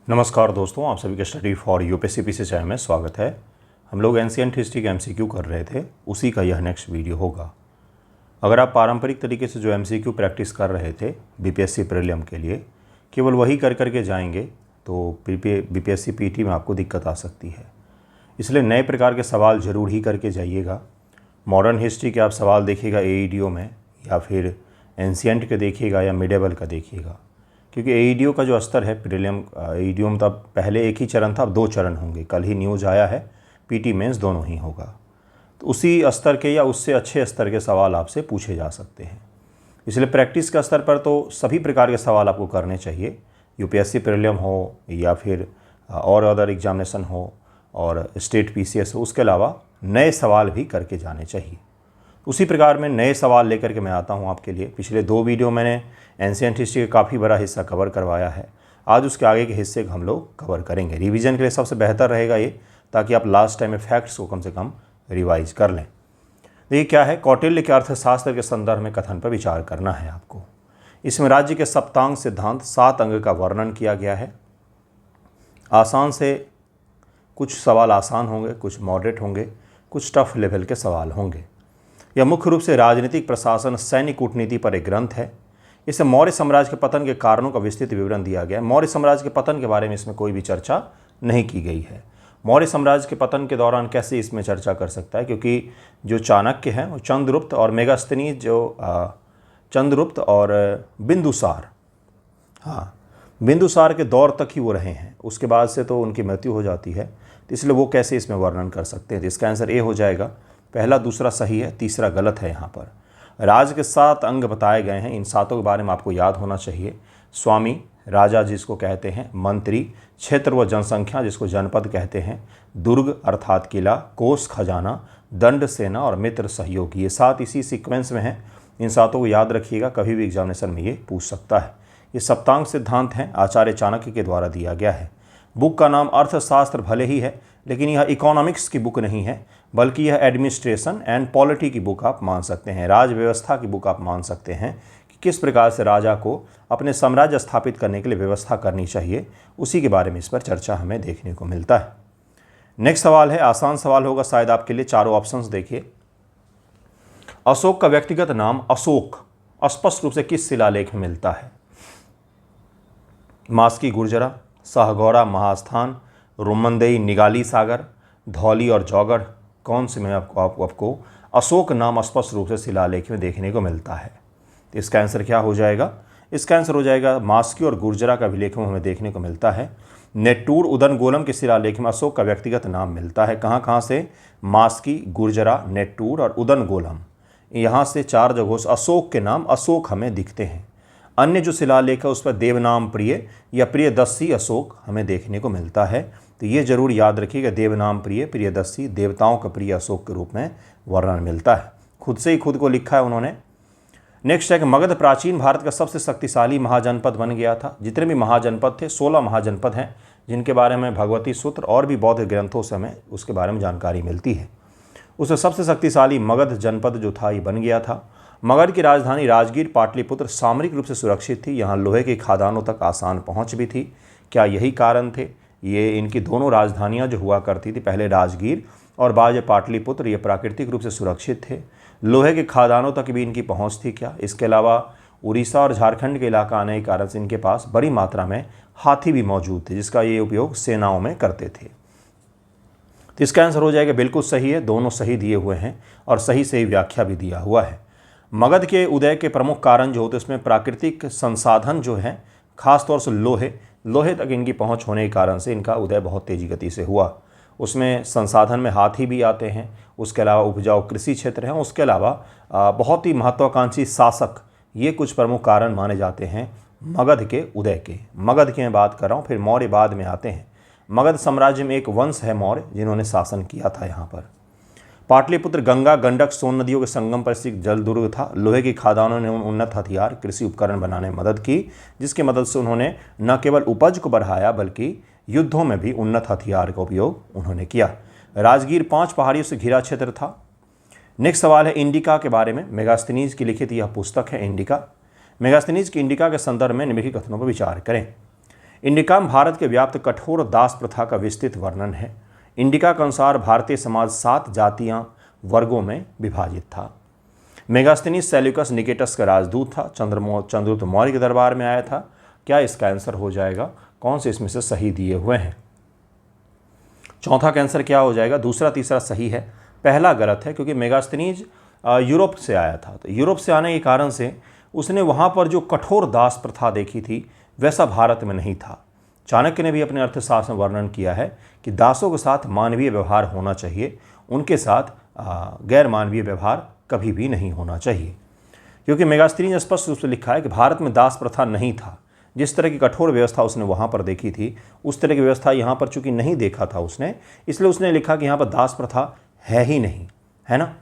नमस्कार दोस्तों, आप सभी का स्टडी फॉर यूपीएससी चैनल में स्वागत है। हम लोग एंशिएंट हिस्ट्री के एमसीक्यू कर रहे थे, उसी का यह नेक्स्ट वीडियो होगा। अगर आप पारंपरिक तरीके से जो एमसीक्यू प्रैक्टिस कर रहे थे बीपीएससी प्रीलिम के लिए, केवल वही कर करके जाएंगे तो बीपीएससी पीटी में आपको दिक्कत आ सकती है। इसलिए नए प्रकार के सवाल ज़रूर ही करके जाइएगा। मॉडर्न हिस्ट्री के आप सवाल देखिएगा एईडीओ में, या फिर एंशिएंट के देखिएगा या मिडेवल का देखिएगा, क्योंकि एईडीओ का जो स्तर है प्रीलिम एईडीओ में, तब पहले एक ही चरण था, अब 2 चरण होंगे। कल ही न्यूज़ आया है, पीटी मेंस दोनों ही होगा। तो उसी स्तर के या उससे अच्छे स्तर के सवाल आपसे पूछे जा सकते हैं। इसलिए प्रैक्टिस के स्तर पर तो सभी प्रकार के सवाल आपको करने चाहिए, यूपीएससी प्रीलिम हो या फिर और अदर एग्जामिनेशन हो और स्टेट पीसीएस हो। उसके अलावा नए सवाल भी करके जाने चाहिए। उसी प्रकार में नए सवाल लेकर के मैं आता हूं आपके लिए। पिछले 2 वीडियो मैंने एंशिएंट हिस्ट्री का काफ़ी बड़ा हिस्सा कवर करवाया है। आज उसके आगे के हिस्से को हम लोग कवर करेंगे। रिवीजन के लिए सबसे बेहतर रहेगा ये, ताकि आप लास्ट टाइम में फैक्ट्स को कम से कम रिवाइज कर लें। देखिए क्या है, कौटिल्य के अर्थशास्त्र के संदर्भ में कथन पर विचार करना है आपको। इसमें राज्य के सप्तांग सिद्धांत 7 अंग का वर्णन किया गया है। आसान से कुछ सवाल आसान होंगे, कुछ मॉडरेट होंगे, कुछ टफ लेवल के सवाल होंगे। यह मुख्य रूप से राजनीतिक, प्रशासन, सैन्य कूटनीति पर एक ग्रंथ है। इसमें मौर्य साम्राज्य के पतन के कारणों का विस्तृत विवरण दिया गया है। मौर्य साम्राज्य के पतन के बारे में इसमें कोई भी चर्चा नहीं की गई है। मौर्य साम्राज्य के पतन के दौरान कैसे इसमें चर्चा कर सकता है, क्योंकि जो चाणक्य हैं वो चंद्रगुप्त और मेगास्थनीज, जो चंद्रगुप्त और बिंदुसार, बिंदुसार के दौर तक ही वो रहे हैं। उसके बाद से तो उनकी मृत्यु हो जाती है, तो इसलिए वो कैसे इसमें वर्णन कर सकते हैं। तो इसका आंसर ए हो जाएगा। पहला दूसरा सही है, तीसरा गलत है। यहाँ पर राज के 7 अंग बताए गए हैं। इन 7 के बारे में आपको याद होना चाहिए। स्वामी, राजा जिसको कहते हैं, मंत्री, क्षेत्र व जनसंख्या जिसको जनपद कहते हैं, दुर्ग अर्थात किला, कोष खजाना, दंड सेना और मित्र सहयोगी। ये 7 इसी सीक्वेंस में हैं। इन 7 को याद रखिएगा, कभी भी एग्जामिनेशन में ये पूछ सकता है। ये सप्तांग सिद्धांत हैं, आचार्य चाणक्य के द्वारा दिया गया है। बुक का नाम अर्थशास्त्र भले ही है, लेकिन यह इकोनॉमिक्स की बुक नहीं है, बल्कि यह एडमिनिस्ट्रेशन एंड पॉलिटी की बुक आप मान सकते हैं। राज व्यवस्था की बुक आप मान सकते हैं कि किस प्रकार से राजा को अपने साम्राज्य स्थापित करने के लिए व्यवस्था करनी चाहिए, उसी के बारे में इस पर चर्चा हमें देखने को मिलता है। नेक्स्ट सवाल है, आसान सवाल होगा शायद आपके लिए। चारों ऑप्शंस देखिए। अशोक का व्यक्तिगत नाम अशोक स्पष्ट रूप से किस शिलालेख में मिलता है? मास्की गुर्जरा, सहगौरा महास्थान, रोमनदेई निगाली सागर, धौली और जौगढ़, कौन से में आपको अशोक नाम स्पष्ट रूप से शिलालेख में देखने को मिलता है? तो इसका आंसर क्या हो जाएगा? इसका आंसर हो जाएगा मास्की और गुर्जरा का अभिलेख में हमें देखने को मिलता है। नेट्टूर उदनगोलम के शिलालेख में अशोक का व्यक्तिगत नाम मिलता है। कहाँ कहाँ से? मास्की, गुर्जरा, नेट्टूर और उदनगोलम, यहाँ से 4 जगहों से अशोक के नाम अशोक हमें दिखते हैं। अन्य जो शिलालेख है उस पर देवनाम प्रिय या प्रियदर्शी अशोक हमें देखने को मिलता है। तो ये जरूर याद रखिएगा, देवनाम प्रिय, प्रियदर्शी, देवताओं का प्रिय अशोक के रूप में वर्णन मिलता है। खुद से ही खुद को लिखा है उन्होंने। नेक्स्ट है कि मगध प्राचीन भारत का सबसे शक्तिशाली महाजनपद बन गया था। जितने भी महाजनपद थे, 16 महाजनपद हैं, जिनके बारे में भगवती सूत्र और भी बौद्ध ग्रंथों से हमें उसके बारे में जानकारी मिलती है। उसमें सबसे शक्तिशाली मगध जनपद जो था ये बन गया था। मगध की राजधानी राजगीर पाटलिपुत्र सामरिक रूप से सुरक्षित थी। यहाँ लोहे की खादानों तक आसान पहुँच भी थी। क्या यही कारण थे? ये इनकी दोनों राजधानियाँ जो हुआ करती थी, पहले राजगीर और बाद में पाटलिपुत्र, ये प्राकृतिक रूप से सुरक्षित थे। लोहे के खादानों तक भी इनकी पहुँच थी। क्या इसके अलावा उड़ीसा और झारखंड के इलाका आने के कारण से इनके पास बड़ी मात्रा में हाथी भी मौजूद थे, जिसका ये उपयोग सेनाओं में करते थे। तो इसका आंसर हो जाएगा बिल्कुल सही है। दोनों सही दिए हुए हैं और सही सही व्याख्या भी दिया हुआ है। मगध के उदय के प्रमुख कारण जो होते हैं उसमें प्राकृतिक संसाधन जो हैं, खासतौर से लोहे तक इनकी पहुंच होने के कारण से इनका उदय बहुत तेजी गति से हुआ। उसमें संसाधन में हाथी भी आते हैं, उसके अलावा उपजाऊ कृषि क्षेत्र हैं, उसके अलावा बहुत ही महत्वाकांक्षी शासक, ये कुछ प्रमुख कारण माने जाते हैं मगध के उदय के। मगध की मैं बात कर रहा हूँ, फिर मौर्य बाद में आते हैं। मगध साम्राज्य में एक वंश है मौर्य, जिन्होंने शासन किया था यहाँ पर। पाटलिपुत्र गंगा, गंडक, सोन नदियों के संगम पर स्थित जल दुर्ग था। लोहे की खादानों ने उन्नत हथियार, कृषि उपकरण बनाने में मदद की, जिसकी मदद से उन्होंने न केवल उपज को बढ़ाया बल्कि युद्धों में भी उन्नत हथियार का उपयोग उन्होंने किया। राजगीर 5 पहाड़ियों से घिरा क्षेत्र था। नेक्स्ट सवाल है इंडिका के बारे में। मेगास्थनीज की लिखित यह पुस्तक है इंडिका। मेगास्थनीज की इंडिका के संदर्भ में निम्नलिखित कथनों पर विचार करें। इंडिका में भारत के व्याप्त कठोर दास प्रथा का विस्तृत वर्णन है। इंडिका के अनुसार भारतीय समाज 7 जातियां वर्गों में विभाजित था। मेगास्थनीज सेल्यूकस निकेटस का राजदूत था, चंद्रगुप्त मौर्य के दरबार में आया था। क्या इसका आंसर हो जाएगा? कौन से इसमें से सही दिए हुए हैं? चौथा का आंसर क्या हो जाएगा? दूसरा तीसरा सही है, पहला गलत है, क्योंकि मेगास्थनीज यूरोप से आया था। तो यूरोप से आने के कारण से उसने वहाँ पर जो कठोर दास प्रथा देखी थी वैसा भारत में नहीं था। चाणक्य ने भी अपने अर्थशास्त्र में वर्णन किया है कि दासों के साथ मानवीय व्यवहार होना चाहिए, उनके साथ गैर मानवीय व्यवहार कभी भी नहीं होना चाहिए। क्योंकि मेगास्थनीज ने स्पष्ट रूप से लिखा है कि भारत में दास प्रथा नहीं था। जिस तरह की कठोर व्यवस्था उसने वहाँ पर देखी थी उस तरह की व्यवस्था यहाँ पर चूंकि नहीं देखा था उसने, इसलिए उसने लिखा कि यहाँ पर दास प्रथा है ही नहीं, है ना।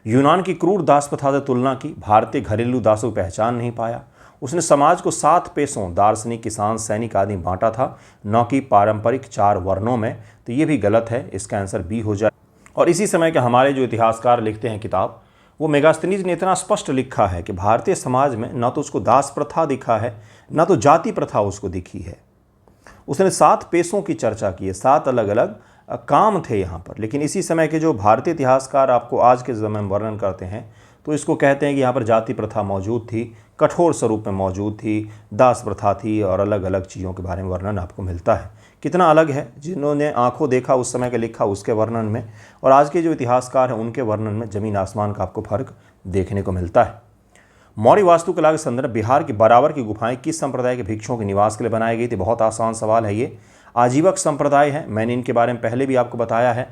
यूनान की क्रूर दास प्रथा से तुलना की, भारतीय घरेलू दासों की पहचान नहीं पाया। उसने समाज को 7 पेशों दार्शनिक, किसान, सैनिक आदि बांटा था, न कि पारंपरिक 4 वर्णों में। तो ये भी गलत है, इसका आंसर बी हो जाए। और इसी समय के हमारे जो इतिहासकार लिखते हैं किताब, वो मेगास्थनीज ने इतना स्पष्ट लिखा है कि भारतीय समाज में न तो उसको दास प्रथा दिखा है, न तो जाति प्रथा उसको दिखी है। उसने 7 पेशों की चर्चा की है, 7 अलग अलग काम थे यहाँ पर। लेकिन इसी समय के जो भारतीय इतिहासकार आपको आज के समय में वर्णन करते हैं तो इसको कहते हैं कि यहाँ पर जाति प्रथा मौजूद थी, कठोर स्वरूप में मौजूद थी, दास प्रथा थी और अलग अलग चीज़ों के बारे में वर्णन आपको मिलता है। कितना अलग है, जिन्होंने आंखों देखा उस समय का लिखा उसके वर्णन में और आज के जो इतिहासकार हैं उनके वर्णन में ज़मीन आसमान का आपको फर्क देखने को मिलता है। मौर्य वास्तुकला के संदर्भ बिहार की बराबर की गुफाएं किस संप्रदाय के भिक्षुओं के निवास के लिए बनाई गई थी? बहुत आसान सवाल है ये। आजीवक संप्रदाय है। मैंने इनके बारे में पहले भी आपको बताया है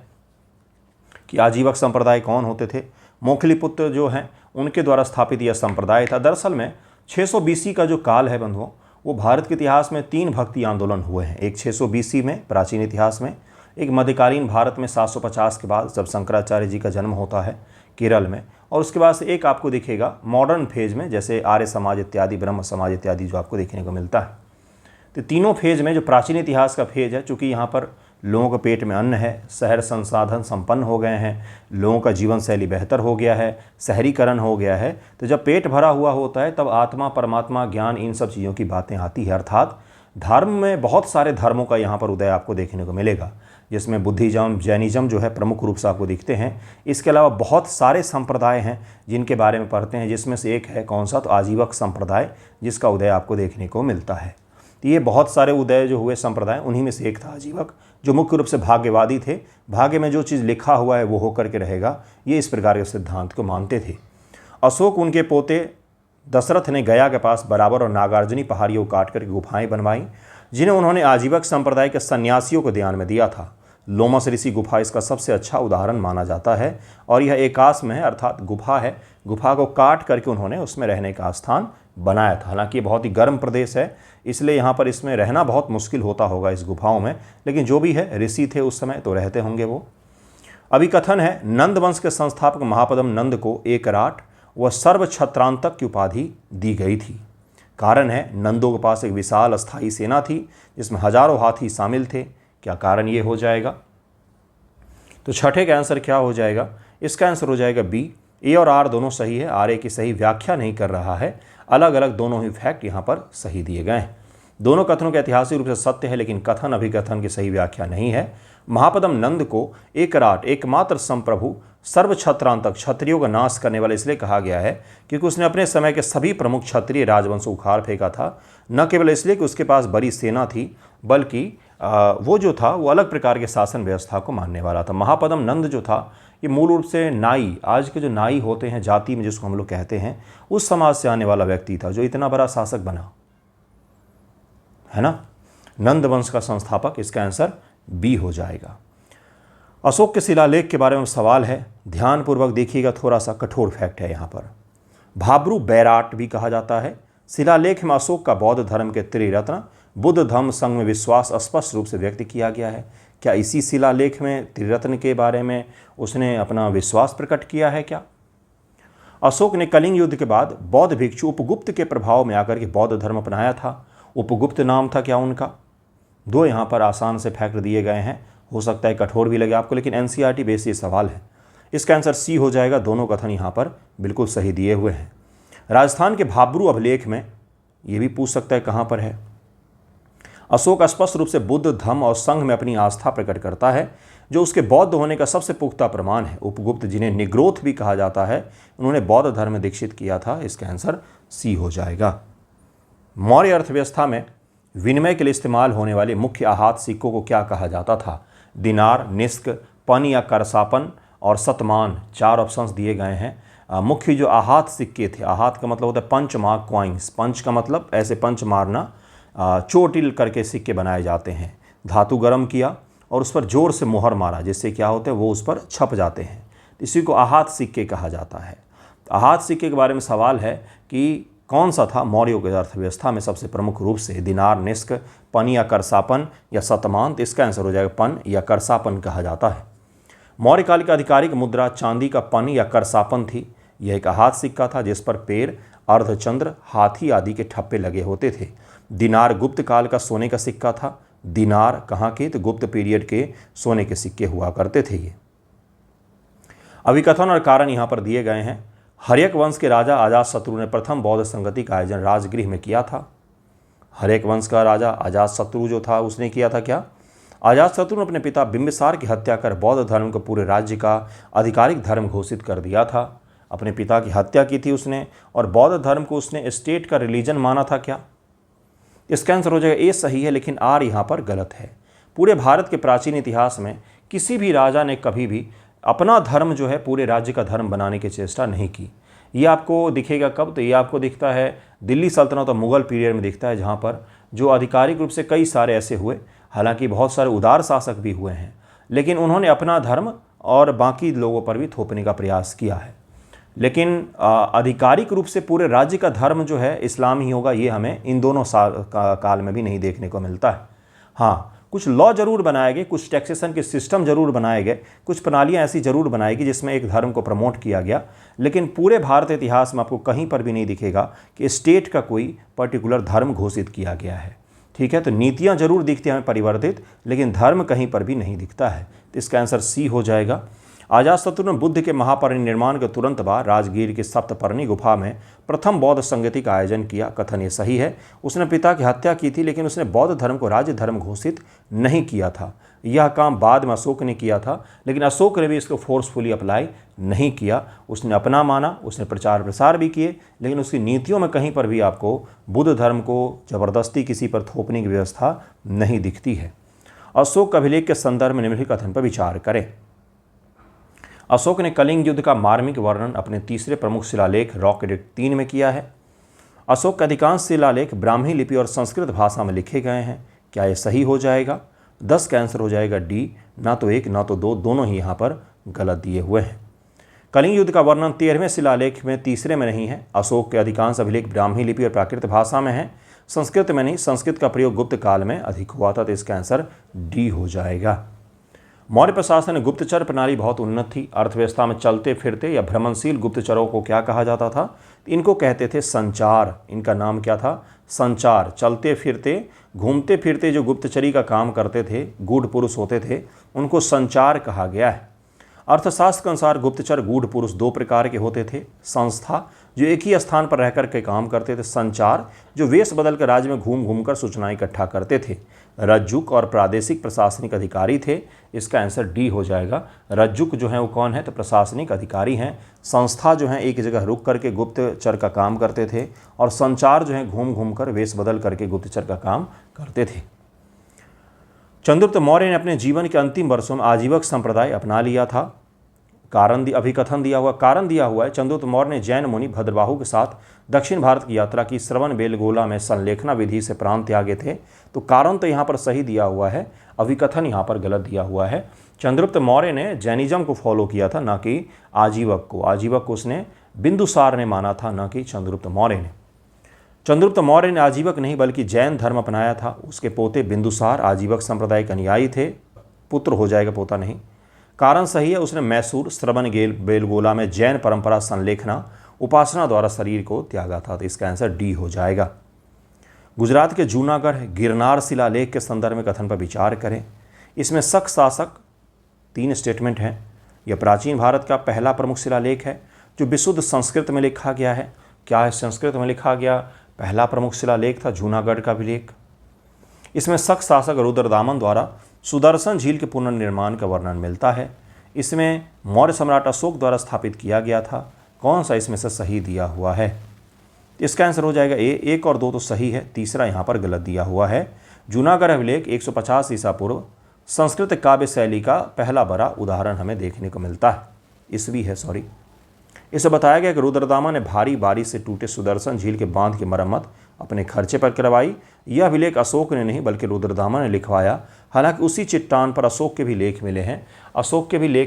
कि आजीवक संप्रदाय कौन होते थे। मोखलीपुत्र जो हैं उनके द्वारा स्थापित यह संप्रदाय था। दरअसल में 600 BC का जो काल है बंधुओं, वो भारत के इतिहास में 3 भक्ति आंदोलन हुए हैं। एक 600 BC में प्राचीन इतिहास में, एक मध्यकालीन भारत में 750 के बाद जब शंकराचार्य जी का जन्म होता है केरल में, और उसके बाद से एक आपको दिखेगा मॉडर्न फेज में, जैसे आर्य समाज इत्यादि, ब्रह्म समाज इत्यादि जो आपको देखने को मिलता है। तो तीनों फेज में जो प्राचीन इतिहास का फेज है, चूँकि यहाँ पर लोगों के पेट में अन्न है, शहर संसाधन संपन्न हो गए हैं, लोगों का जीवन शैली बेहतर हो गया है, शहरीकरण हो गया है, तो जब पेट भरा हुआ होता है तब आत्मा, परमात्मा, ज्ञान, इन सब चीज़ों की बातें आती है। अर्थात धर्म में बहुत सारे धर्मों का यहाँ पर उदय आपको देखने को मिलेगा, जिसमें बुद्धिज्म, जैनिज्म जो है प्रमुख रूप से आपको दिखते हैं। इसके अलावा बहुत सारे संप्रदाय हैं जिनके बारे में पढ़ते हैं, जिसमें से एक है कौन सा? तो आजीवक संप्रदाय, जिसका उदय आपको देखने को मिलता है। तो ये बहुत सारे उदय जो हुए संप्रदाय, उन्हीं में से एक था आजीवक, जो मुख्य रूप से भाग्यवादी थे। भाग्य में जो चीज़ लिखा हुआ है वो होकर के रहेगा, ये इस प्रकार के सिद्धांत को मानते थे। अशोक उनके पोते दशरथ ने गया के पास बराबर और नागार्जुनी पहाड़ियों को काट करके गुफाएं बनवाई, जिन्हें उन्होंने आजीवक संप्रदाय के सन्यासियों को ध्यान में दिया था। लोमस ऋषि गुफा इसका सबसे अच्छा उदाहरण माना जाता है और यह एकाश में है, अर्थात गुफा है। गुफा को काट करके उन्होंने उसमें रहने का स्थान बनाया था। हालांकि ये बहुत ही गर्म प्रदेश है, इसलिए यहाँ पर इसमें रहना बहुत मुश्किल होता होगा इस गुफाओं में, लेकिन जो भी है ऋषि थे उस समय तो रहते होंगे वो। अभी कथन है नंद वंश के संस्थापक महापद्म नंद को एकराट व सर्वछत्रांतक की उपाधि दी गई थी। कारण है नंदों के पास एक विशाल अस्थायी सेना थी जिसमें हजारों हाथी शामिल थे। क्या कारण ये हो जाएगा? तो छठे का आंसर क्या हो जाएगा? इसका आंसर हो जाएगा बी। ए और आर दोनों सही है। आर ए की सही व्याख्या नहीं कर रहा है, अलग अलग दोनों ही फैक्ट यहाँ पर सही दिए गए हैं। दोनों कथनों के ऐतिहासिक रूप से सत्य है, लेकिन कथन अभिकथन की सही व्याख्या नहीं है। महापद्म नंद को एकराट, एकमात्र संप्रभु, सर्वछत्रांतक, क्षत्रियों का नाश करने वाला इसलिए कहा गया है क्योंकि उसने अपने समय के सभी प्रमुख क्षत्रिय राजवंश उखाड़ फेंका था। न केवल इसलिए कि उसके पास बड़ी सेना थी, बल्कि वो जो था वो अलग प्रकार के शासन व्यवस्था को मानने वाला था। महापद्म नंद जो था ये मूल रूप से नाई, आज के जो नाई होते हैं जाति में जिसको हम लोग कहते हैं, उस समाज से आने वाला व्यक्ति था जो इतना बड़ा शासक बना, है ना। नंद वंश का संस्थापक, इसका आंसर बी हो जाएगा। अशोक के शिलालेख के बारे में सवाल है, ध्यानपूर्वक देखिएगा, थोड़ा सा कठोर फैक्ट है यहाँ पर। भाब्रू बैराट भी कहा जाता है। शिलालेख में अशोक का बौद्ध धर्म के त्रिरत्न बुद्ध धम्म संघ में विश्वास स्पष्ट रूप से व्यक्त किया गया है। क्या इसी शिलालेख में त्रिरत्न के बारे में उसने अपना विश्वास प्रकट किया है क्या? अशोक ने कलिंग युद्ध के बाद बौद्ध भिक्षु उपगुप्त के प्रभाव में आकर के बौद्ध धर्म अपनाया था। उपगुप्त नाम था क्या उनका? दो यहाँ पर आसान से फैक्ट दिए गए हैं, हो सकता है कठोर भी लगे आपको, लेकिन एनसीईआरटी बेस ये सवाल है। इसका आंसर सी हो जाएगा। दोनों कथन यहाँ पर बिल्कुल सही दिए हुए हैं। राजस्थान के भाब्रू अभिलेख में ये भी पूछ सकता है कहाँ पर है। अशोक स्पष्ट रूप से बुद्ध, धम्म और संघ में अपनी आस्था प्रकट करता है, जो उसके बौद्ध होने का सबसे पुख्ता प्रमाण है। उपगुप्त, जिन्हें निग्रोथ भी कहा जाता है, उन्होंने बौद्ध धर्म में दीक्षित किया था। इसका आंसर सी हो जाएगा। मौर्य अर्थव्यवस्था में विनिमय के लिए इस्तेमाल होने वाले मुख्य आहत सिक्कों को क्या कहा जाता था? दिनार, निस्क, पन या करसापन और शतमान। 4 ऑप्शंस दिए गए हैं। मुख्य जो आहत सिक्के थे, आहत का मतलब होता है पंच मार्क कॉइन्स। पंच का मतलब ऐसे पंच मारना, चोटिल करके सिक्के बनाए जाते हैं। धातु गर्म किया और उस पर जोर से मुहर मारा, जिससे क्या होता है वो उस पर छप जाते हैं। इसी को आहत सिक्के कहा जाता है। आहत सिक्के के बारे में सवाल है कि कौन सा था मौर्यों की अर्थव्यवस्था में सबसे प्रमुख रूप से? दिनार, निस्क, पन या करसापन या शतमान। तो इसका आंसर हो जाएगा पन या करसापन कहा जाता है। मौर्य काल की आधिकारिक मुद्रा चांदी का पन या करसापन थी। यह एक आहत सिक्का था जिस पर पेड़, अर्धचंद्र, हाथी आदि के ठप्पे लगे होते थे। दिनार गुप्त काल का सोने का सिक्का था। दिनार कहाँ के? तो गुप्त पीरियड के सोने के सिक्के हुआ करते थे ये। अभिकथन और कारण यहाँ पर दिए गए हैं। हर्यक वंश के राजा अजातशत्रु ने प्रथम बौद्ध संगति का आयोजन राजगृह में किया था। हर्यक वंश का राजा अजातशत्रु जो था उसने किया था क्या? अजातशत्रु ने अपने पिता बिंबिसार की हत्या कर बौद्ध धर्म को पूरे राज्य का आधिकारिक धर्म घोषित कर दिया था। अपने पिता की हत्या की थी उसने, और बौद्ध धर्म को उसने स्टेट का रिलीजन माना था क्या? इसका आंसर हो जाएगा ए सही है, लेकिन आर यहाँ पर गलत है। पूरे भारत के प्राचीन इतिहास में किसी भी राजा ने कभी भी अपना धर्म जो है पूरे राज्य का धर्म बनाने की चेष्टा नहीं की। ये आपको दिखेगा कब? तो ये आपको दिखता है दिल्ली सल्तनत और मुगल पीरियड में दिखता है, जहाँ पर जो आधिकारिक रूप से कई सारे ऐसे हुए, हालांकि बहुत सारे उदार शासक भी हुए हैं, लेकिन उन्होंने अपना धर्म और बाकी लोगों पर भी थोपने का प्रयास किया है। लेकिन आधिकारिक रूप से पूरे राज्य का धर्म जो है इस्लाम ही होगा, ये हमें इन दोनों काल में भी नहीं देखने को मिलता है। हाँ, कुछ लॉ जरूर बनाए गए, कुछ टैक्सेशन के सिस्टम जरूर बनाए गए, कुछ प्रणालियाँ ऐसी जरूर बनाई गई जिसमें एक धर्म को प्रमोट किया गया, लेकिन पूरे भारत इतिहास में आपको कहीं पर भी नहीं दिखेगा कि स्टेट का कोई पर्टिकुलर धर्म घोषित किया गया है। ठीक है, तो नीतियाँ जरूर दिखती हैं हमें परिवर्तित, लेकिन धर्म कहीं पर भी नहीं दिखता है। तो इसका आंसर सी हो जाएगा। अजातशत्रु ने बुद्ध के महापरिनिर्माण के तुरंत बाद राजगीर की सप्तपर्णी गुफा में प्रथम बौद्ध संगति का आयोजन किया। कथन ये सही है। उसने पिता की हत्या की थी, लेकिन उसने बौद्ध धर्म को राज्य धर्म घोषित नहीं किया था। यह काम बाद में अशोक ने किया था, लेकिन अशोक ने भी इसको फोर्सफुली अप्लाई नहीं किया। उसने अपना माना, उसने प्रचार प्रसार भी किए, लेकिन उसकी नीतियों में कहीं पर भी आपको बुद्ध धर्म को ज़बरदस्ती किसी पर थोपने की व्यवस्था नहीं दिखती है। अशोक का अभिलेख के संदर्भ में निम्नलिखित कथन पर विचार करें। अशोक ने कलिंग युद्ध का मार्मिक वर्णन अपने तीसरे प्रमुख शिलालेख रॉक एडिक्ट 3 में किया है। अशोक के अधिकांश शिलालेख ब्राह्मी लिपि और संस्कृत भाषा में लिखे गए हैं। क्या ये सही हो जाएगा? 10 का आंसर हो जाएगा डी। ना तो 1 ना तो 2, दोनों ही यहाँ पर गलत दिए हुए हैं। कलिंग युद्ध का वर्णन 13वें शिलालेख में तीसरे में नहीं है। अशोक के अधिकांश अभिलेख ब्राह्मी लिपि और प्राकृत भाषा में है, संस्कृत में नहीं। संस्कृत का प्रयोग गुप्त काल में अधिक हुआ था, तो इसका आंसर डी हो जाएगा। मौर्य प्रशासन में गुप्तचर प्रणाली बहुत उन्नत थी। अर्थव्यवस्था में चलते फिरते या भ्रमणशील गुप्तचरों को क्या कहा जाता था? इनको कहते थे संचार। इनका नाम क्या था? संचार। चलते फिरते, घूमते फिरते जो गुप्तचरी का काम करते थे, गूढ़ पुरुष होते थे, उनको संचार कहा गया है। अर्थशास्त्र के अनुसार गुप्तचर गूढ़ पुरुष 2 प्रकार के होते थे। संस्था, जो एक ही स्थान पर रहकर के काम करते थे। संचार, जो वेश बदल कर राज्य में घूम घूम कर सूचनाएं इकट्ठा करते थे। रज्जुक और प्रादेशिक प्रशासनिक अधिकारी थे। इसका आंसर डी हो जाएगा। रज्जुक जो है वो कौन है? तो प्रशासनिक अधिकारी हैं। संस्था जो है एक जगह रुक करके गुप्तचर का काम करते थे, और संचार जो है घूम घूम कर वेश बदल करके गुप्तचर का काम करते थे। चंद्रगुप्त मौर्य ने अपने जीवन के अंतिम वर्षों में आजीवक संप्रदाय अपना लिया था। कारण अभिकथन दिया हुआ है। चंद्रगुप्त मौर्य ने जैन मुनि भद्रबाहु के साथ दक्षिण भारत की यात्रा की। श्रवण बेलगोला में संलेखना विधि से प्रांत त्यागे थे। तो कारण तो यहाँ पर सही दिया हुआ है, अभिकथन यहाँ पर गलत दिया हुआ है। चंद्रगुप्त मौर्य ने जैनिज्म को फॉलो किया था, ना कि आजीवक को। आजीवक को उसने बिंदुसार ने माना था, ना कि चंद्रगुप्त मौर्य ने। चंद्रगुप्त मौर्य ने आजीवक नहीं बल्कि जैन धर्म अपनाया था। उसके पोते बिंदुसार आजीवक संप्रदाय के अनुयायी थे। पुत्र हो जाएगा, पोता नहीं। कारण सही है। उसने मैसूर, श्रवण बेलगोला में जैन परंपरा, संलेखना, उपासना द्वारा शरीर को त्यागा था। तो इसका आंसर डी हो जाएगा। गुजरात के जूनागढ़ गिरनार शिलालेख के संदर्भ में कथन पर विचार करें। इसमें शक शासक 3 स्टेटमेंट हैं। यह प्राचीन भारत का पहला प्रमुख शिलालेख है जो विशुद्ध संस्कृत में लिखा गया है। क्या है? संस्कृत में लिखा गया पहला प्रमुख शिलालेख था जूनागढ़ का अभिलेख। इसमें शक शासक रुद्रदामन द्वारा सुदर्शन झील के पुनर्निर्माण का वर्णन मिलता है। इसमें मौर्य सम्राट अशोक द्वारा स्थापित किया गया था। कौन सा इसमें से सही दिया हुआ है? इसका आंसर हो जाएगा ए। 1 और 2 तो सही है, तीसरा यहाँ पर गलत दिया हुआ है। जूनागढ़ अभिलेख 150 ईसा पूर्व संस्कृत काव्य शैली का पहला बड़ा उदाहरण हमें देखने को मिलता है। ईस्वी है, सॉरी। इसे बताया गया कि रुद्रदामा ने भारी बारिश से टूटे सुदर्शन झील के बांध की मरम्मत अपने खर्चे पर करवाई। यह अभिलेख अशोक ने नहीं बल्कि रुद्रदामा ने लिखवाया। हालांकि उसी चट्टान पर अशोक के भी लेख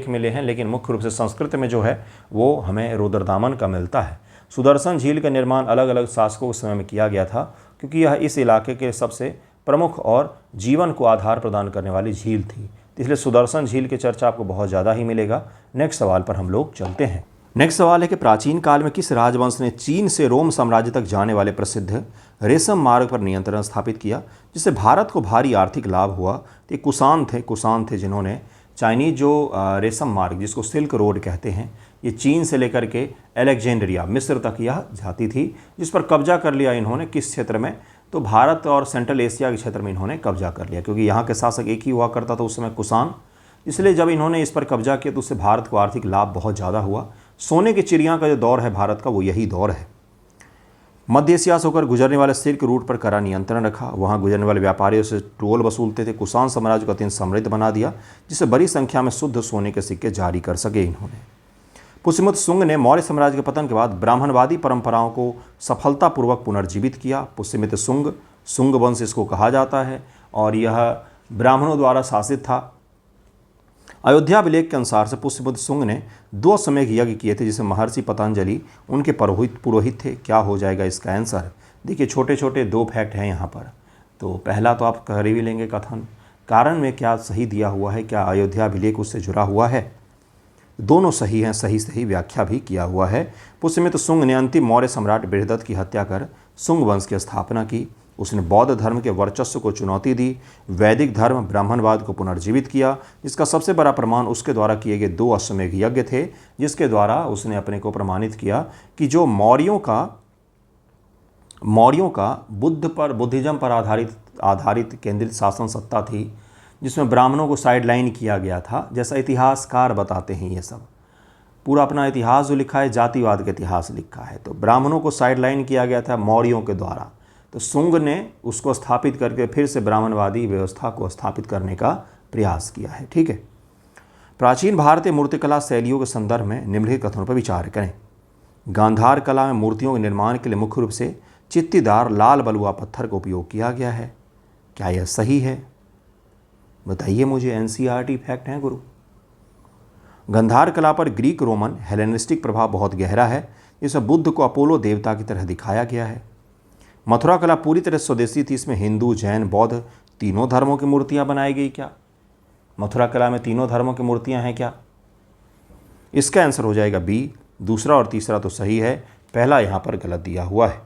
मिले हैं, लेकिन मुख्य रूप से संस्कृत में जो है वो हमें रुद्रदामन का मिलता है। सुदर्शन झील का निर्माण अलग अलग शासकों के समय में किया गया था, क्योंकि यह इस इलाके के सबसे प्रमुख और जीवन को आधार प्रदान करने वाली झील थी। इसलिए सुदर्शन झील की चर्चा आपको बहुत ज़्यादा ही मिलेगा। नेक्स्ट सवाल पर हम लोग चलते हैं। नेक्स्ट सवाल है कि प्राचीन काल में किस राजवंश ने चीन से रोम साम्राज्य तक जाने वाले प्रसिद्ध रेशम मार्ग पर नियंत्रण स्थापित किया, जिससे भारत को भारी आर्थिक लाभ हुआ? तो कुषाण थे जिन्होंने चाइनीज जो रेशम मार्ग, जिसको सिल्क रोड कहते हैं, ये चीन से लेकर के अलेक्जेंड्रिया मिस्र तक यह जाती थी, जिस पर कब्जा कर लिया इन्होंने। किस क्षेत्र में? तो भारत और सेंट्रल एशिया के क्षेत्र में इन्होंने कब्जा कर लिया, क्योंकि यहाँ के शासक एक ही हुआ करता था उस समय, कुषाण। इसलिए जब इन्होंने इस पर कब्जा किया तो उससे भारत को आर्थिक लाभ बहुत ज़्यादा हुआ। सोने की चिड़िया का जो दौर है भारत का, वो यही दौर है। मध्य एशिया से होकर गुजरने वाले सिल्क रूट पर कड़ा नियंत्रण रखा। वहाँ गुजरने वाले व्यापारियों से टोल वसूलते थे। कुषाण साम्राज्य को अत्यंत समृद्ध बना दिया, जिससे बड़ी संख्या में शुद्ध सोने के सिक्के जारी कर सके इन्होंने। पुष्यमित्र शुंग ने मौर्य साम्राज्य के पतन के बाद ब्राह्मणवादी परंपराओं को सफलतापूर्वक पुनर्जीवित किया। पुष्यमित्र शुंग वंश इसको कहा जाता है, और यह ब्राह्मणों द्वारा शासित था। अयोध्या अभिलेख के अनुसार से पुष्यमित्र शुंग ने 2 अश्वमेध यज्ञ किए थे, जिसमें महर्षि पतंजलि उनके पुरोहित थे। क्या हो जाएगा इसका आंसर? देखिए, छोटे छोटे 2 फैक्ट हैं यहाँ पर। तो पहला तो आप कर ही लेंगे कथन, कारण में क्या सही दिया हुआ है, क्या अयोध्या अभिलेख उससे जुड़ा हुआ है? दोनों सही हैं, सही व्याख्या भी किया हुआ है। पुष्यमित्र शुंग ने अंतिम मौर्य सम्राट बृहदत्त की हत्या कर शुंग वंश की स्थापना की। उसने बौद्ध धर्म के वर्चस्व को चुनौती दी, वैदिक धर्म ब्राह्मणवाद को पुनर्जीवित किया, जिसका सबसे बड़ा प्रमाण उसके द्वारा किए गए 2 अश्वमेध यज्ञ थे, जिसके द्वारा उसने अपने को प्रमाणित किया कि जो मौर्यों का बुद्धिज्म पर आधारित केंद्रित शासन सत्ता थी, जिसमें ब्राह्मणों को साइडलाइन किया गया था, जैसा इतिहासकार बताते हैं। ये सब पूरा अपना इतिहास जो लिखा है, जातिवाद का इतिहास लिखा है, तो ब्राह्मणों को साइडलाइन किया गया था मौर्यों के द्वारा। तो शुंग ने उसको स्थापित करके फिर से ब्राह्मणवादी व्यवस्था को स्थापित करने का प्रयास किया है। ठीक है। प्राचीन भारतीय मूर्तिकला शैलियों के संदर्भ में निम्नलिखित कथनों पर विचार करें। गांधार कला में मूर्तियों के निर्माण के लिए मुख्य रूप से चित्तीदार लाल बलुआ पत्थर का उपयोग किया गया है। क्या यह सही है? बताइए मुझे। एनसीईआरटी फैक्ट है गुरु। गांधार कला पर ग्रीक रोमन हेलेनिस्टिक प्रभाव बहुत गहरा है। इसमें बुद्ध को अपोलो देवता की तरह दिखाया गया है। मथुरा कला पूरी तरह स्वदेशी थी। इसमें हिंदू, जैन, बौद्ध तीनों धर्मों की मूर्तियां बनाई गई। क्या मथुरा कला में तीनों धर्मों की मूर्तियां हैं क्या? इसका आंसर हो जाएगा बी। दूसरा और तीसरा तो सही है, पहला यहाँ पर गलत दिया हुआ है,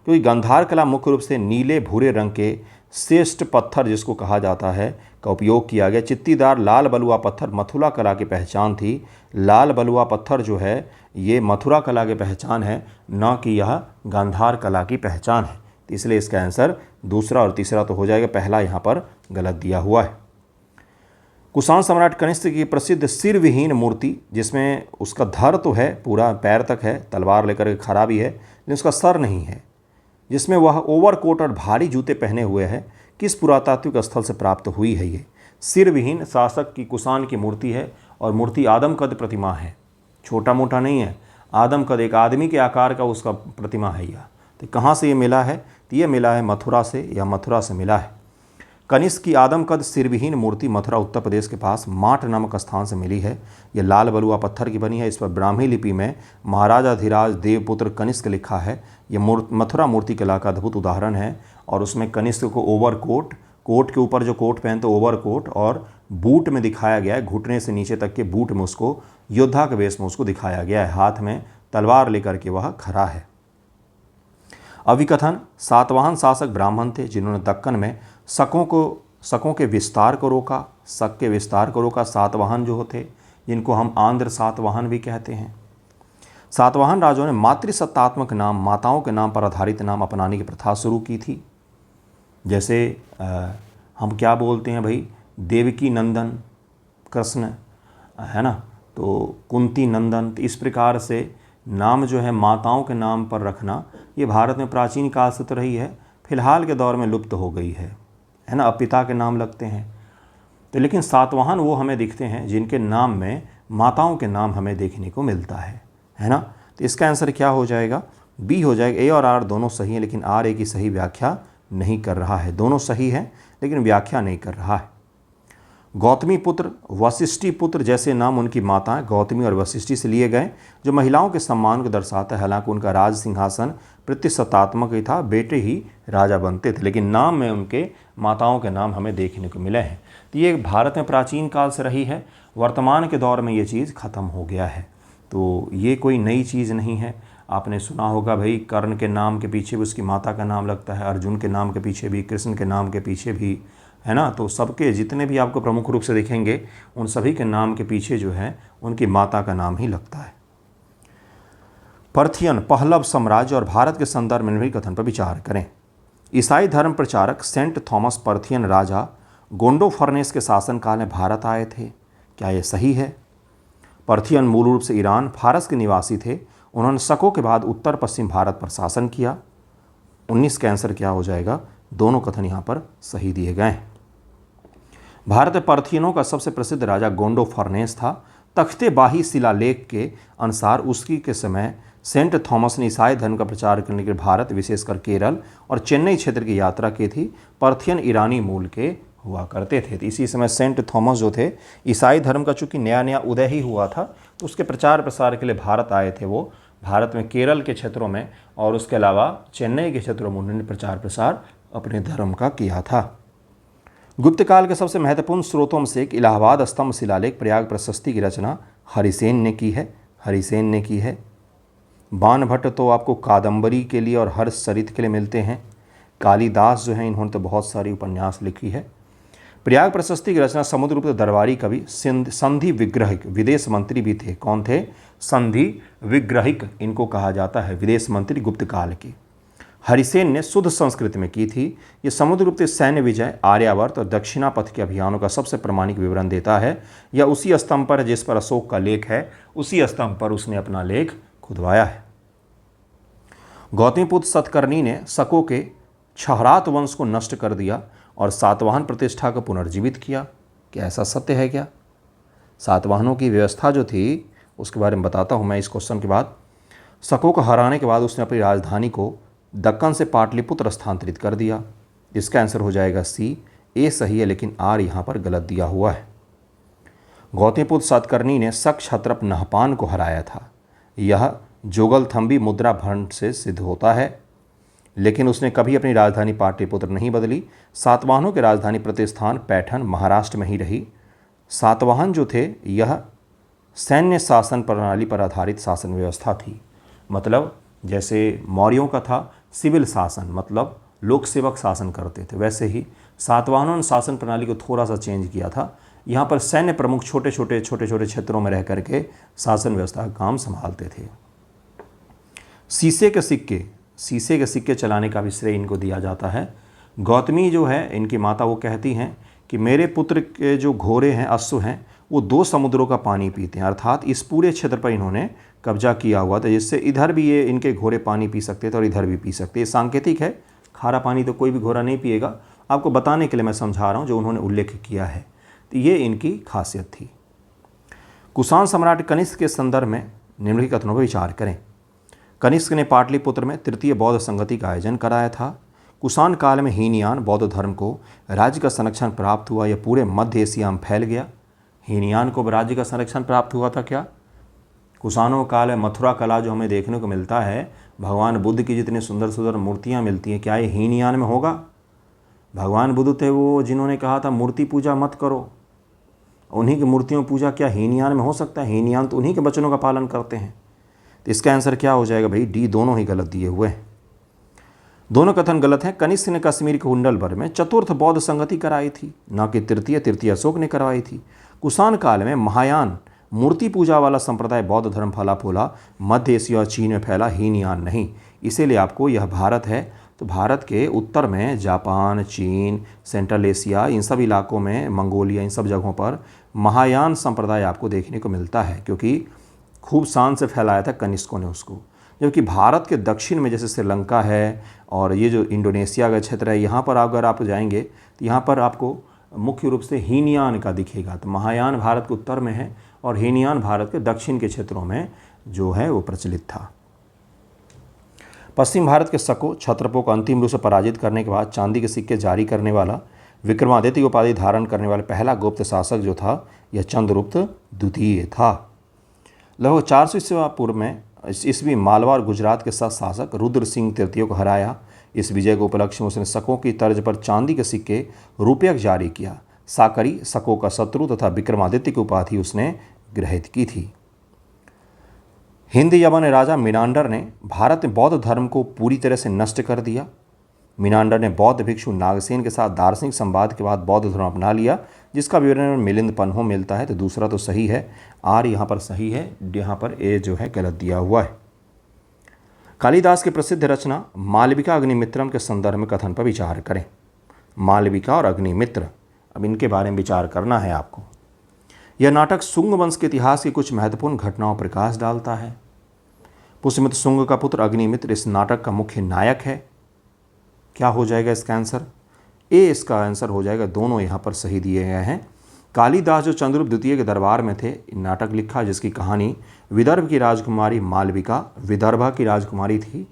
क्योंकि गांधार कला मुख्य रूप से नीले भूरे रंग के श्रेष्ठ पत्थर, जिसको कहा जाता है, का उपयोग किया गया। चित्तीदार लाल बलुआ पत्थर मथुरा कला की पहचान थी। लाल बलुआ पत्थर जो है ये मथुरा कला की पहचान है, न कि यह गांधार कला की पहचान है। तो इसलिए इसका आंसर दूसरा और तीसरा तो हो जाएगा, पहला यहाँ पर गलत दिया हुआ है। कुषाण सम्राट कनिष्क की प्रसिद्ध सिर विहीन मूर्ति, जिसमें उसका धड़ तो है, पूरा पैर तक है, तलवार लेकर के खड़ा भी है, लेकिन उसका सर नहीं है, जिसमें वह ओवरकोट और भारी जूते पहने हुए है, किस पुरातात्विक स्थल से प्राप्त हुई है? ये सिर विहीन शासक की कुषाण की मूर्ति है, और मूर्ति आदमकद प्रतिमा है, छोटा मोटा नहीं है, आदमकद एक आदमी के आकार का उसका प्रतिमा है यह। तो कहाँ से ये मिला है? तो ये मिला है मथुरा से, या मथुरा से मिला है। कनिष्क की आदमकद सिरविहीन मूर्ति मथुरा उत्तर प्रदेश के पास माट नामक स्थान से मिली है। यह लाल बलुआ पत्थर की बनी है। इस पर ब्राह्मी लिपि में महाराजाधिराज देवपुत्र कनिष्क लिखा है। यह मथुरा मूर्ति कला का अद्भुत उदाहरण है, और उसमें कनिष्क को ओवरकोट, कोट के ऊपर जो कोट पहनते ओवरकोट, और बूट में दिखाया गया है, घुटने से नीचे तक के बूट में उसको योद्धा के वेश में उसको दिखाया गया है, हाथ में तलवार लेकर के वह खड़ा है। अभिकथन: सातवाहन शासक ब्राह्मण थे, जिन्होंने दक्कन में शकों के विस्तार को रोका। शक के विस्तार को रोका। सातवाहन जो थे, जिनको हम आंध्र सातवाहन भी कहते हैं। सातवाहन राजाओं ने मातृसत्तात्मक नाम, माताओं के नाम पर आधारित नाम अपनाने की प्रथा शुरू की थी। जैसे हम क्या बोलते हैं भाई, देवकी नंदन कृष्ण, है ना, तो कुंती नंदन। तो इस प्रकार से नाम जो है माताओं के नाम पर रखना, ये भारत में प्राचीन काल से तो रही है, फिलहाल के दौर में लुप्त हो गई है ना। अब पिता के नाम लगते हैं तो, लेकिन सातवाहन वो हमें दिखते हैं जिनके नाम में माताओं के नाम हमें देखने को मिलता है ना। तो इसका आंसर क्या हो जाएगा, बी हो जाएगा। ए और आर दोनों सही हैं, लेकिन आर ए की सही व्याख्या नहीं कर रहा है। दोनों सही हैं लेकिन व्याख्या नहीं कर रहा है। गौतमी पुत्र, वशिष्ठी पुत्र जैसे नाम उनकी माताएं गौतमी और वशिष्ठी से लिए गए, जो महिलाओं के सम्मान को दर्शाता है। हालांकि उनका राज सिंहासन प्रतिशतात्मक ही था, बेटे ही राजा बनते थे, लेकिन नाम में उनके माताओं के नाम हमें देखने को मिले हैं। तो ये भारत में प्राचीन काल से रही है, वर्तमान के दौर में ये चीज़ ख़त्म हो गया है। तो ये कोई नई चीज़ नहीं है। आपने सुना होगा भाई, कर्ण के नाम के पीछे भी उसकी माता का नाम लगता है, अर्जुन के नाम के पीछे भी, कृष्ण के नाम के पीछे भी, है ना। तो सबके जितने भी आपको प्रमुख रूप से दिखेंगे, उन सभी के नाम के पीछे जो है उनकी माता का नाम ही लगता है। पर्थियन, पहलव साम्राज्य और भारत के संदर्भ में निम्नलिखित कथन पर विचार करें। ईसाई धर्म प्रचारक सेंट थॉमस पर्थियन राजा गोंडोफर्नेस के शासनकाल में भारत आए थे। क्या यह सही है? पर्थियन मूल रूप से ईरान, फारस के निवासी थे। उन्होंने शकों के बाद उत्तर पश्चिम भारत पर शासन किया। 19 का आंसर क्या हो जाएगा? दोनों कथन यहाँ पर सही दिए गए हैं। भारत में पर्थियनों का सबसे प्रसिद्ध राजा गोंडोफर्नेस था। तख्ते बाही शिलालेख के अनुसार उसकी के समय सेंट थॉमस ने ईसाई धर्म का प्रचार करने के लिए भारत, विशेषकर केरल और चेन्नई क्षेत्र की यात्रा की थी। पर्थियन ईरानी मूल के हुआ करते थे। तो इसी समय सेंट थॉमस जो थे, ईसाई धर्म का चूँकि नया नया उदय ही हुआ था, तो उसके प्रचार प्रसार के लिए भारत आए थे। वो भारत में केरल के क्षेत्रों में और उसके अलावा चेन्नई के क्षेत्रों में उन्होंने प्रचार प्रसार अपने धर्म का किया था। गुप्त काल के सबसे महत्वपूर्ण स्रोतों में से एक इलाहाबाद स्तंभ शिलालेख प्रयाग प्रशस्ति की रचना हरिसेन ने की है। हरिसेन ने की है। बाणभट्ट तो आपको कादम्बरी के लिए और हर्षचरित के लिए मिलते हैं। कालिदास जो हैं, इन्होंने तो बहुत सारी उपन्यास लिखी है। प्रयाग प्रशस्ति की रचना समुद्रगुप्त दरबारी कवि संधि विग्रहिक विदेश मंत्री भी थे। कौन थे? संधि विग्रहिक इनको कहा जाता है, विदेश मंत्री गुप्त काल के। हरिसेन ने शुद्ध संस्कृत में की थी। ये समुद्रगुप्त सैन्य विजय, आर्यावर्त और दक्षिणापथ के अभियानों का सबसे प्रामाणिक विवरण देता है। यह उसी स्तंभ पर जिस पर अशोक का लेख है, उसी स्तंभ पर उसने अपना लेख खुदवाया है। गौतमीपुत्र सतकर्णी ने शकों के छहरात वंश को नष्ट कर दिया और सातवाहन प्रतिष्ठा को पुनर्जीवित किया। क्या ऐसा सत्य है क्या? सातवाहनों की व्यवस्था जो थी उसके बारे में बताता हूँ मैं इस क्वेश्चन के बाद। शकों को हराने के बाद उसने अपनी राजधानी को दक्कन से पाटलिपुत्र स्थानांतरित कर दिया। इसका आंसर हो जाएगा सी। ए सही है, लेकिन आर यहाँ पर गलत दिया हुआ है। गौतमीपुत्र सतकर्णी ने शक क्षत्रप नहपान को हराया था। यह जोगलथंबी मुद्रा भंड से सिद्ध होता है, लेकिन उसने कभी अपनी राजधानी पाटलिपुत्र नहीं बदली। सातवाहनों की राजधानी प्रतिष्ठान पैठन महाराष्ट्र में ही रही। सातवाहन जो थे, यह सैन्य शासन प्रणाली पर आधारित शासन व्यवस्था थी। मतलब जैसे मौर्यों का था सिविल शासन, मतलब लोक सेवक शासन करते थे, वैसे ही सातवाहनों ने शासन प्रणाली को थोड़ा सा चेंज किया था। यहाँ पर सैन्य प्रमुख छोटे छोटे क्षेत्रों में रह करके शासन व्यवस्था का काम संभालते थे। शीशे के सिक्के चलाने का भी श्रेय इनको दिया जाता है। गौतमी जो है, इनकी माता, वो कहती हैं कि मेरे पुत्र के जो घोड़े हैं, अश्व हैं, वो 2 समुद्रों का पानी पीते हैं। अर्थात इस पूरे क्षेत्र पर इन्होंने कब्जा किया हुआ था, जिससे इधर भी ये इनके घोड़े पानी पी सकते थे और इधर भी पी सकते। ये सांकेतिक है, खारा पानी तो कोई भी घोड़ा नहीं पिएगा। आपको बताने के लिए मैं समझा रहा हूँ जो उन्होंने उल्लेख किया है। तो ये इनकी खासियत थी। कुषाण सम्राट कनिष्क के संदर्भ में निम्नलिखित कथनों पर विचार करें। कनिष्क ने पाटलिपुत्र में तृतीय बौद्ध संगति का आयोजन कराया था। कुषाण काल में हीनयान बौद्ध धर्म को राज्य का संरक्षण प्राप्त हुआ। यह पूरे मध्य एशिया में फैल गया। हीनयान को राज्य का संरक्षण प्राप्त हुआ था क्या? कुषाणों काल में मथुरा कला जो हमें देखने को मिलता है, भगवान बुद्ध की जितनी सुंदर सुंदर मूर्तियाँ मिलती हैं, क्या ये हीनयान में होगा? भगवान बुद्ध थे वो जिन्होंने कहा था मूर्ति पूजा मत करो। उन्हीं की मूर्तियों पूजा क्या हीनयान में हो सकता है? हीनयान तो उन्हीं के वचनों का पालन करते हैं। तो इसका आंसर क्या हो जाएगा भाई? डी। दोनों ही गलत दिए हुए हैं। दोनों कथन गलत हैं। कनिष्क ने कश्मीर के कुंडलबर में चतुर्थ बौद्ध संगति कराई थी, न कि तृतीय अशोक ने करवाई थी। कुषाण काल में महायान मूर्ति पूजा वाला संप्रदाय बौद्ध धर्म फला फूला, मध्य एशिया और चीन में फैला, हीनयान नहीं। इसीलिए आपको यह भारत है तो भारत के उत्तर में जापान, चीन, सेंट्रल एशिया, इन सब इलाकों में, मंगोलिया, इन सब जगहों पर महायान संप्रदाय आपको देखने को मिलता है, क्योंकि खूब शान से फैलाया था कनिष्कों ने उसको। जबकि भारत के दक्षिण में जैसे श्रीलंका है और ये जो इंडोनेशिया का क्षेत्र है, यहाँ पर अगर आप जाएंगे तो यहाँ पर आपको मुख्य रूप से हीनयान का दिखेगा। तो महायान भारत के उत्तर में है और हीनयान भारत के दक्षिण के क्षेत्रों में जो है वो प्रचलित था। पश्चिम भारत के शकों, क्षत्रपों को अंतिम रूप से पराजित करने के बाद चांदी के सिक्के जारी करने वाला, विक्रमादित्य की उपाधि धारण करने वाला पहला गुप्त शासक जो था यह चंद्रगुप्त द्वितीय था। लगभग 400 ईस्वी पूर्व में ईस्वी मालवा और गुजरात के साथ शासक रुद्र सिंह तृतीय को हराया। इस विजय के उपलक्ष्य में उसने शकों की तर्ज पर चांदी के सिक्के रुपये जारी किया। साकरी शकों का शत्रु तथा विक्रमादित्य की उपाधि उसने ग्रहित की थी। हिंद यवन राजा मिनांडर ने भारत में बौद्ध धर्म को पूरी तरह से नष्ट कर दिया। मिनांडर ने बौद्ध भिक्षु नागसेन के साथ दार्शनिक संवाद के बाद बौद्ध धर्म अपना लिया, जिसका विवरण मिलिंद पन्हों मिलता है। तो दूसरा तो सही है, आर यहाँ पर सही है, यहाँ पर ए जो है गलत दिया हुआ है। कालिदास की प्रसिद्ध रचना मालविका अग्निमित्रम के संदर्भ में कथन पर विचार करें। मालविका और अग्निमित्र, अब इनके बारे में विचार करना है आपको। यह नाटक शुंग वंश के इतिहास की कुछ महत्वपूर्ण घटनाओं पर प्रकाश डालता है। पुष्यमित्र शुंग का पुत्र अग्निमित्र इस नाटक का मुख्य नायक है। क्या हो जाएगा इसका आंसर? ए इसका आंसर हो जाएगा। दोनों यहाँ पर सही दिए गए हैं। कालिदास जो चंद्रगुप्त द्वितीय के दरबार में थे, नाटक लिखा जिसकी कहानी विदर्भ की राजकुमारी मालविका विदर्भ की राजकुमारी थी।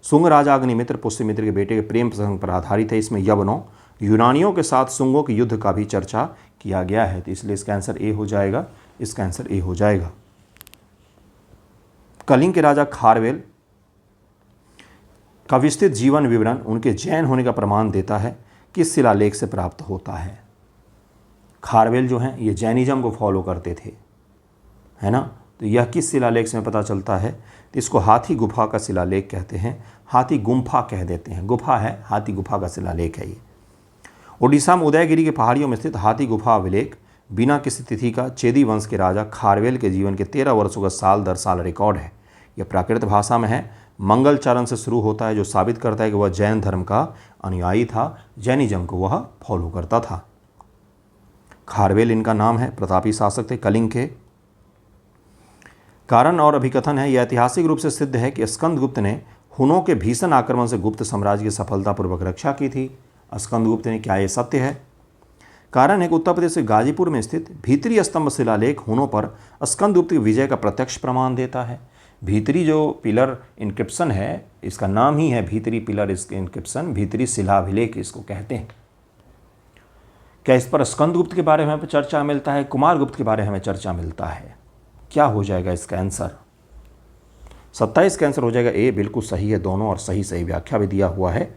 शुंग राजा अग्निमित्र पुष्यमित्र के बेटे के प्रेम प्रसंग पर आधारित है। इसमें यवनों यूनानियों के साथ शुंगों के युद्ध का भी चर्चा किया गया है। तो इसलिए इसका आंसर ए हो जाएगा। इसका आंसर ए हो जाएगा। कलिंग के राजा खारवेल का विस्तृत जीवन विवरण उनके जैन होने का प्रमाण देता है। किस शिलालेख से प्राप्त होता है? खारवेल जो हैं ये जैनिज्म को फॉलो करते थे, है ना। तो यह किस शिलालेख से पता चलता है? तो इसको हाथी गुफा का शिलालेख कहते हैं, हाथी गुम्फा कह देते हैं। गुफा है, हाथी गुफा का शिलालेख है ये। ओडिशा में उदयगिरी के पहाड़ियों में स्थित हाथी गुफा अभिलेख बिना किसी तिथि का चेदी वंश के राजा खारवेल के जीवन के 13 वर्षों का साल दर साल रिकॉर्ड है। यह प्राकृत भाषा में है। मंगल चरण से शुरू होता है, जो साबित करता है कि वह जैन धर्म का अनुयायी था, जैनिज्म को वह फॉलो करता था। खारवेल इनका नाम है, प्रतापी शासक थे कलिंग के। कारण और अभिकथन है, यह ऐतिहासिक रूप से सिद्ध है कि स्कंदगुप्त ने हुनों के भीषण आक्रमण से गुप्त साम्राज्य की सफलतापूर्वक रक्षा की थी। स्कंदगुप्त ने, क्या यह सत्य है? कारण है कि उत्तर प्रदेश के गाजीपुर में स्थित भीतरी स्तंभ शिलालेख हुनों पर स्कंदगुप्त की विजय का प्रत्यक्ष प्रमाण देता है। भीतरी जो पिलर इंक्रिप्शन है, इसका नाम ही है भीतरी पिलर इंक्रिप्शन, भीतरी शिलाभिलेख इसको कहते हैं। क्या इस पर स्कंदगुप्त के बारे में हमें चर्चा मिलता है, कुमारगुप्त के बारे में हमें चर्चा मिलता है? क्या हो जाएगा इसका आंसर? 27 का आंसर हो जाएगा ए, बिल्कुल सही है दोनों, और सही सही व्याख्या भी दिया हुआ है।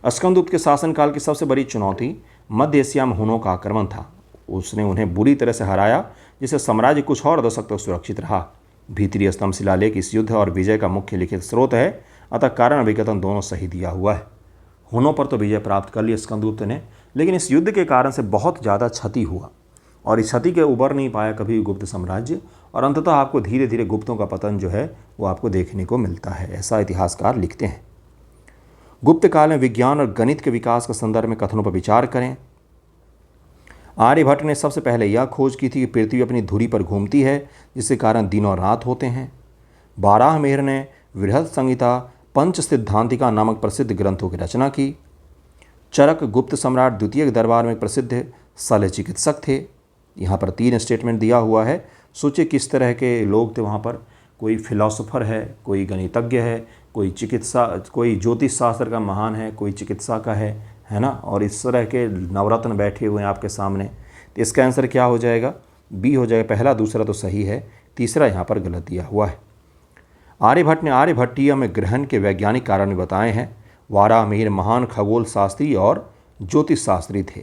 स्कंदगुप्त के शासनकाल की सबसे बड़ी चुनौती मध्य एशिया में हुनों का आक्रमण था। उसने उन्हें बुरी तरह से हराया, जिससे साम्राज्य कुछ और दशक तक सुरक्षित रहा। भीतरी स्तंभ शिलालेख इस युद्ध और विजय का मुख्य लिखित स्रोत है, अतः कारण अभिकथन दोनों सही दिया हुआ है। हुनों पर तो विजय प्राप्त कर ली स्कंदगुप्त ने, लेकिन इस युद्ध के कारण से बहुत ज़्यादा क्षति हुआ और इस क्षति के उबर नहीं पाया कभी गुप्त साम्राज्य, और अंततः आपको धीरे धीरे गुप्तों का पतन जो है वो आपको देखने को मिलता है, ऐसा इतिहासकार लिखते हैं। गुप्त काल में विज्ञान और गणित के विकास के संदर्भ में कथनों पर विचार करें। आर्यभट्ट ने सबसे पहले यह खोज की थी कि पृथ्वी अपनी धुरी पर घूमती है, जिसके कारण दिन और रात होते हैं। बाराहमेर ने बृहद संहिता पंच सिद्धांतिका नामक प्रसिद्ध ग्रंथों की रचना की। चरक गुप्त सम्राट द्वितीय के दरबार में प्रसिद्ध शल्य चिकित्सक थे। यहाँ पर 3 स्टेटमेंट दिया हुआ है। सोचिए किस तरह के लोग थे वहाँ पर। कोई फिलोसोफर है, कोई गणितज्ञ है, कोई चिकित्सा, कोई ज्योतिष शास्त्र का महान है, कोई चिकित्सा का है ना, और इस तरह के नवरत्न बैठे हुए हैं आपके सामने। तो इसका आंसर क्या हो जाएगा? बी हो जाएगा। पहला दूसरा तो सही है, तीसरा यहाँ पर गलत दिया हुआ है। आर्यभट्ट ने आर्यभट्टीय में ग्रहण के वैज्ञानिक कारण बताए हैं। वाराहमिहिर महान खगोल शास्त्री और ज्योतिष शास्त्री थे।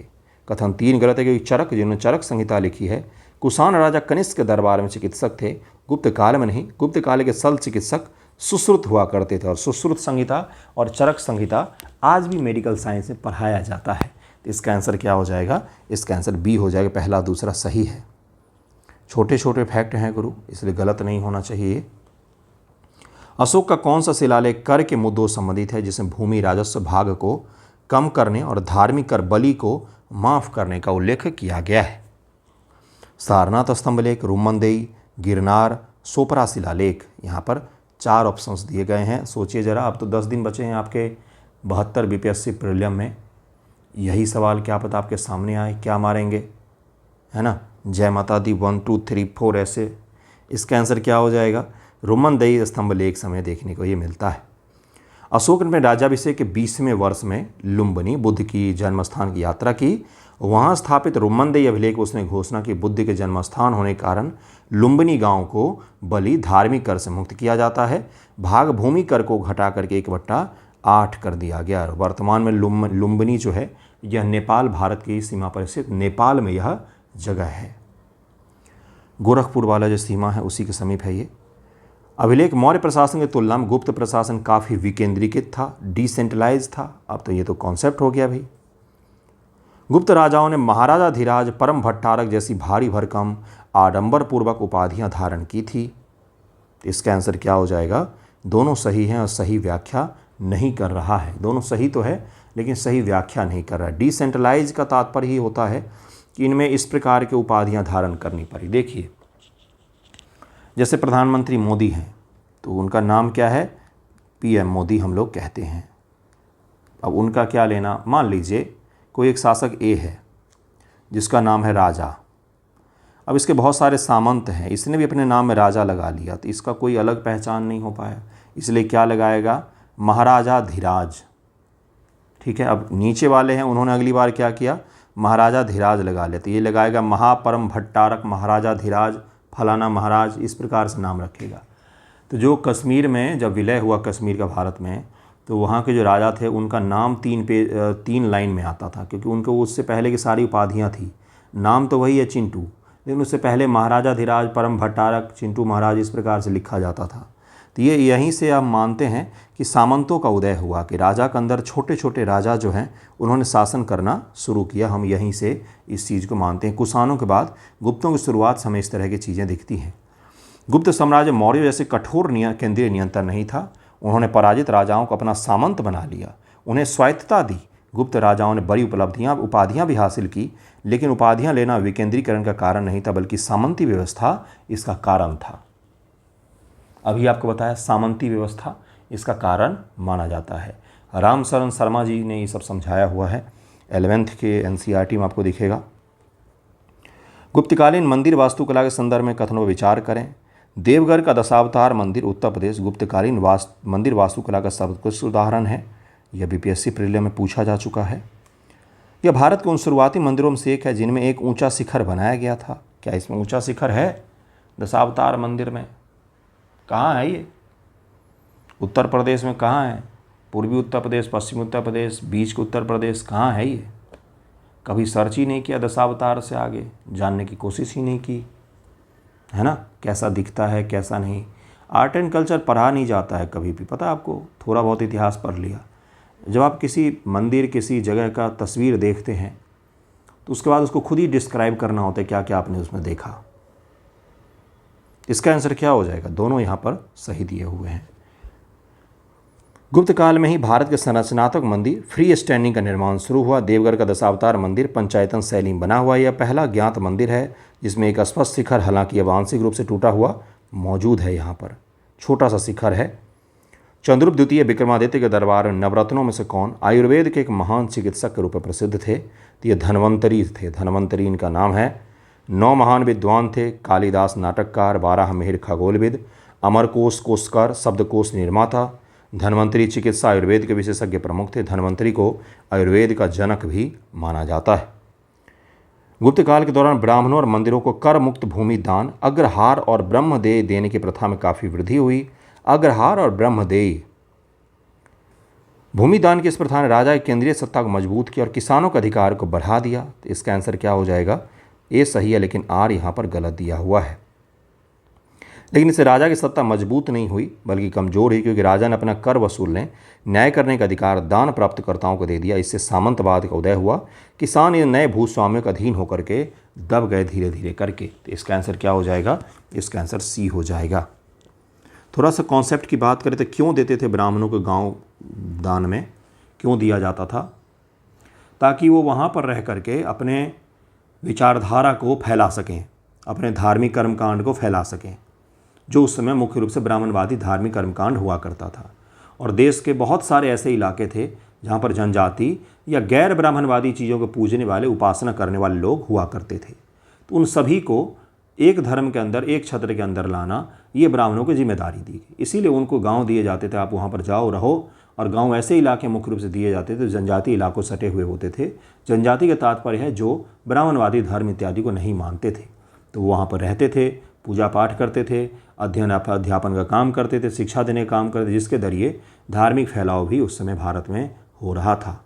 कथन 3 गलत है, क्योंकि चरक, जिन्होंने चरक संहिता लिखी है, कुषाण राजा कनिष्क के दरबार में चिकित्सक थे। गुप्त काल में नहीं, गुप्त काल के शल्य चिकित्सक सुश्रुत हुआ करते थे, और सुश्रुत संहिता और चरक संहिता आज भी मेडिकल साइंस में पढ़ाया जाता है। तो इसका आंसर क्या हो जाएगा? इसका आंसर बी हो जाएगा। पहला दूसरा सही है। छोटे छोटे फैक्ट हैं गुरु, इसलिए गलत नहीं होना चाहिए। अशोक का कौन सा शिलालेख कर के मुद्दों से संबंधित है, जिसमें भूमि राजस्व भाग को कम करने और धार्मिक कर बलि को माफ करने का उल्लेख किया गया है? सारनाथ स्तंभ लेख, रुमनदेई, गिरनार, सोपरा शिलालेख। यहाँ पर 4 ऑप्शंस दिए गए हैं। सोचिए ज़रा, अब तो 10 दिन बचे हैं आपके 72 बीपीएससी प्रीलिम में। यही सवाल क्या पता आपके सामने आए, क्या मारेंगे, है ना? जय माता दी 1 2 3 4 ऐसे। इसका आंसर क्या हो जाएगा? रुमनदेई स्तंभ लेख समय देखने को ये मिलता है। अशोक ने राज्याभिषेक के 20वें वर्ष में लुम्बिनी बुद्ध की जन्म स्थान की यात्रा की। वहाँ स्थापित रुमनदेई अभिलेख उसने घोषणा की बुद्ध के जन्म स्थान होने के कारण लुम्बिनी गांव को बलि धार्मिक कर से मुक्त किया जाता है। भाग भूमि कर को घटा करके 1/8 कर दिया गया। वर्तमान में लुम्बिनी जो है यह नेपाल भारत की सीमा पर स्थित नेपाल में यह जगह है। गोरखपुर वाला जो सीमा है उसी के समीप है ये। अभिलेख मौर्य प्रशासन की तुलना में गुप्त प्रशासन काफ़ी विकेंद्रीकृत था, डिसेंट्रलाइज था। अब तो ये तो कॉन्सेप्ट हो गया भाई। गुप्त राजाओं ने महाराजाधिराज, परम भट्टारक जैसी भारी भरकम आडंबरपूर्वक उपाधियां धारण की थी। इसका आंसर क्या हो जाएगा? दोनों सही हैं और सही व्याख्या नहीं कर रहा है। दोनों सही तो है लेकिन सही व्याख्या नहीं कर रहा है। डिसेंट्रलाइज का तात्पर्य ही होता है कि इनमें इस प्रकार की उपाधियां धारण करनी पड़ी। देखिए, जैसे प्रधानमंत्री मोदी हैं तो उनका नाम क्या है? पीएम मोदी हम लोग कहते हैं। अब उनका क्या लेना? मान लीजिए कोई एक शासक ए है जिसका नाम है राजा। अब इसके बहुत सारे सामंत हैं, इसने भी अपने नाम में राजा लगा लिया तो इसका कोई अलग पहचान नहीं हो पाया, इसलिए क्या लगाएगा? महाराजाधिराज। ठीक है। अब नीचे वाले हैं, उन्होंने अगली बार क्या किया? महाराजाधिराज लगा लिया, तो ये लगाएगा महापरम भट्टारक महाराजाधिराज फलाना महाराज, इस प्रकार से नाम रखेगा। तो जो कश्मीर में जब विलय हुआ कश्मीर का भारत में, तो वहाँ के जो राजा थे उनका नाम 3 लाइन में आता था, क्योंकि उनको उससे पहले की सारी उपाधियाँ थी। नाम तो वही है चिंटू, लेकिन उससे पहले महाराजाधिराज परम भट्टारक चिंटू महाराज इस प्रकार से लिखा जाता था। तो ये यहीं से आप मानते हैं कि सामंतों का उदय हुआ, कि राजा के अंदर छोटे छोटे राजा जो हैं उन्होंने शासन करना शुरू किया। हम यहीं से इस चीज़ को मानते हैं। कुषाणों के बाद गुप्तों की शुरुआत से हमें इस तरह की चीज़ें दिखती हैं। गुप्त साम्राज्य मौर्य जैसे कठोर केंद्रीय नियंत्रण नहीं था। उन्होंने पराजित राजाओं को अपना सामंत बना लिया, उन्हें स्वायत्तता दी। गुप्त राजाओं ने बड़ी उपाधियां भी हासिल की, लेकिन उपाधियां लेना विकेंद्रीकरण का कारण नहीं था, बल्कि सामंती व्यवस्था इसका कारण था। अभी आपको बताया सामंती व्यवस्था इसका कारण माना जाता है। रामशरण शर्मा जी ने ये सब समझाया हुआ है, 11th के NCERT में आपको दिखेगा। गुप्तकालीन मंदिर वास्तुकला के संदर्भ में कथनों पर विचार करें। देवगढ़ का दशावतार मंदिर उत्तर प्रदेश गुप्तकालीन मंदिर वास्तुकला का सर्वोत्कृष्ट उदाहरण है। यह BPSC प्रीलिम में पूछा जा चुका है। यह भारत के उन शुरुआती मंदिरों में से एक है जिनमें एक ऊंचा शिखर बनाया गया था। क्या इसमें ऊंचा शिखर है? दशावतार मंदिर में कहाँ है ये? उत्तर प्रदेश में कहाँ है? पूर्वी उत्तर प्रदेश, पश्चिमी उत्तर प्रदेश, बीच के उत्तर प्रदेश, कहाँ है ये? कभी सर्च ही नहीं किया दशावतार से आगे, जानने की कोशिश ही नहीं की, है ना? कैसा दिखता है कैसा नहीं। आर्ट एंड कल्चर पढ़ा नहीं जाता है कभी भी, पता है आपको? थोड़ा बहुत इतिहास पढ़ लिया। जब आप किसी मंदिर किसी जगह का तस्वीर देखते हैं तो उसके बाद उसको खुद ही डिस्क्राइब करना होता है क्या क्या आपने उसमें देखा। इसका आंसर क्या हो जाएगा? दोनों यहाँ पर सही दिए हुए हैं। गुप्त काल में ही भारत के संरचनात्मक मंदिर फ्री स्टैंडिंग का निर्माण शुरू हुआ। देवगढ़ का दशावतार मंदिर पंचायतन शैली में बना हुआ यह पहला ज्ञात मंदिर है जिसमें एक स्पष्ट शिखर, हालांकि यह आंशिक रूप से टूटा हुआ, मौजूद है। यहाँ पर छोटा सा शिखर है। चंद्रगुप्त द्वितीय विक्रमादित्य के दरबार में नवरत्नों में से कौन आयुर्वेद के एक महान चिकित्सक के रूप में प्रसिद्ध थे? तो ये धन्वंतरी थे। धन्वंतरी इनका नाम है। 9 महान विद्वान थे। कालिदास नाटककार, बाराहमिहिर खगोलविद, अमरकोश कोशकार शब्दकोश निर्माता। धन्वंतरी चिकित्सा आयुर्वेद के विशेषज्ञ प्रमुख थे। धन्वंतरी को आयुर्वेद का जनक भी माना जाता है। गुप्त काल के दौरान ब्राह्मणों और मंदिरों को कर मुक्त भूमि दान, अग्रहार और ब्रह्मदेय देने की प्रथा में काफ़ी वृद्धि हुई। अग्रहार और ब्रह्मदेय भूमि दान की इस प्रथा ने राजा की केंद्रीय सत्ता को मजबूत किया और किसानों के अधिकार को बढ़ा दिया। तो इसका आंसर क्या हो जाएगा? ए सही है, लेकिन आर यहाँ पर गलत दिया हुआ है। लेकिन इससे राजा की सत्ता मजबूत नहीं हुई बल्कि कमजोर हुई, क्योंकि राजा ने अपना कर वसूलने, न्याय करने का अधिकार दान प्राप्तकर्ताओं को दे दिया। इससे सामंतवाद का उदय हुआ। किसान इन नए भूस्वामियों के अधीन होकर के दब गए धीरे धीरे करके। तो इसका आंसर क्या हो जाएगा? इसका आंसर सी हो जाएगा। थोड़ा सा कॉन्सेप्ट की बात करें तो क्यों देते थे ब्राह्मणों को गांव दान में, क्यों दिया जाता था? ताकि वो वहाँ पर रह करके अपने विचारधारा को फैला सकें, अपने धार्मिक कर्मकांड को फैला सकें, जो उस समय मुख्य रूप से ब्राह्मणवादी धार्मिक कर्मकांड हुआ करता था। और देश के बहुत सारे ऐसे इलाके थे जहाँ पर जनजाति या गैर ब्राह्मणवादी चीज़ों को पूजने वाले, उपासना करने वाले लोग हुआ करते थे। तो उन सभी को एक धर्म के अंदर, एक छत्र के अंदर लाना, ये ब्राह्मणों की जिम्मेदारी दी गई। इसीलिए उनको गांव दिए जाते थे, आप वहाँ पर जाओ रहो। और गांव ऐसे इलाके मुख्य रूप से दिए जाते थे जनजाति इलाकों सटे हुए होते थे। जनजाति का तात्पर्य है जो ब्राह्मणवादी धर्म इत्यादि को नहीं मानते थे, तो वो वहाँ पर रहते थे, पूजा पाठ करते थे, अध्ययन अध्यापन का काम करते थे, शिक्षा देने का काम करते थे, जिसके जरिए धार्मिक फैलाव भी उस समय भारत में हो रहा था।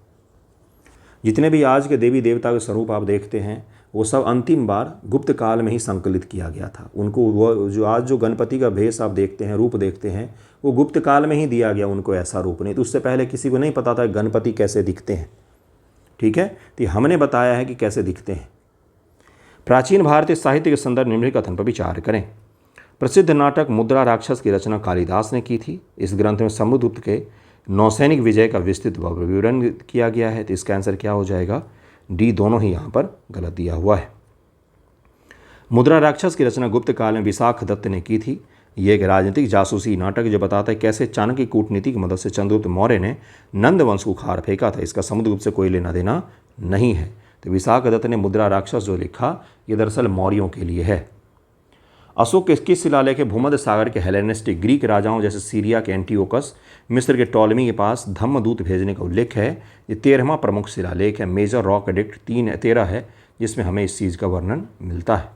जितने भी आज के देवी देवता के स्वरूप आप देखते हैं, वो सब अंतिम बार गुप्त काल में ही संकलित किया गया था। उनको वो जो आज जो गणपति का भेष आप देखते हैं, रूप देखते हैं, वो गुप्त काल में ही दिया गया उनको ऐसा रूप। नहीं तो उससे पहले किसी को नहीं पता था गणपति कैसे दिखते हैं। ठीक है, तो हमने बताया है कि कैसे दिखते हैं। प्राचीन भारतीय साहित्य के संदर्भ निम्नलिखित कथन पर विचार करें। प्रसिद्ध नाटक मुद्रा राक्षस की रचना कालिदास ने की थी। इस ग्रंथ में समुद्रगुप्त के नौसैनिक विजय का विस्तृत विवरण किया गया है। तो इसका आंसर क्या हो जाएगा? डी, दोनों ही यहाँ पर गलत दिया हुआ है। मुद्रा राक्षस की रचना गुप्त काल में विशाख दत्त ने की थी। ये एक राजनीतिक जासूसी नाटक जो बताता है कैसे चाणक्य की कूटनीति की मदद से चंद्रगुप्त मौर्य ने नंद वंश को उखाड़ फेंका था। इसका समुद्रगुप्त से कोई लेना देना नहीं है। तो विशाख दत्त ने मुद्रा राक्षस जो लिखा, ये दरअसल मौर्यों के लिए है। अशोक के किस शिलालेख भूमध्य सागर के हेलेनिस्टिक ग्रीक राजाओं जैसे सीरिया के एंटीओकस, मिस्र के टॉलमी के पास धम्मदूत भेजने का उल्लेख है? ये 13वां प्रमुख शिलालेख है। मेजर रॉक एडिक्ट 13 है, जिसमें हमें इस चीज़ का वर्णन मिलता है।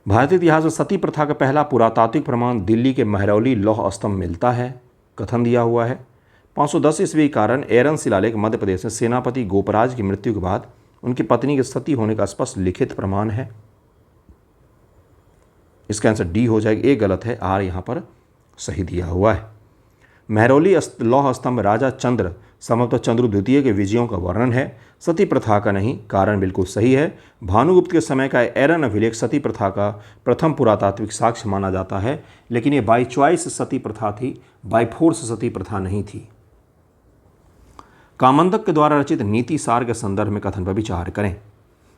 भारतीय इतिहास में सती प्रथा का पहला पुरातात्विक प्रमाण दिल्ली के महरौली लौह स्तंभ मिलता है। कथन दिया हुआ है 510 ईस्वी कारण एरन शिलालेख मध्य प्रदेश में सेनापति गोपराज की मृत्यु के बाद उनकी पत्नी के सती होने का स्पष्ट लिखित प्रमाण है। इसका आंसर डी हो जाएगा। ए गलत है, आर यहाँ पर सही दिया हुआ है। महरौली लौह स्तंभ राजा चंद्र संभवतः चंद्र द्वितीय के विजयों का वर्णन है, सती प्रथा का नहीं। कारण बिल्कुल सही है। भानुगुप्त के समय का एरन अभिलेख सती प्रथा का प्रथम पुरातात्विक साक्ष्य माना जाता है, लेकिन ये बाई चॉइस सती प्रथा थी, बाई फोर्स सती प्रथा नहीं थी। कामंदक के द्वारा रचित नीति सार के संदर्भ में कथन पर विचार करें।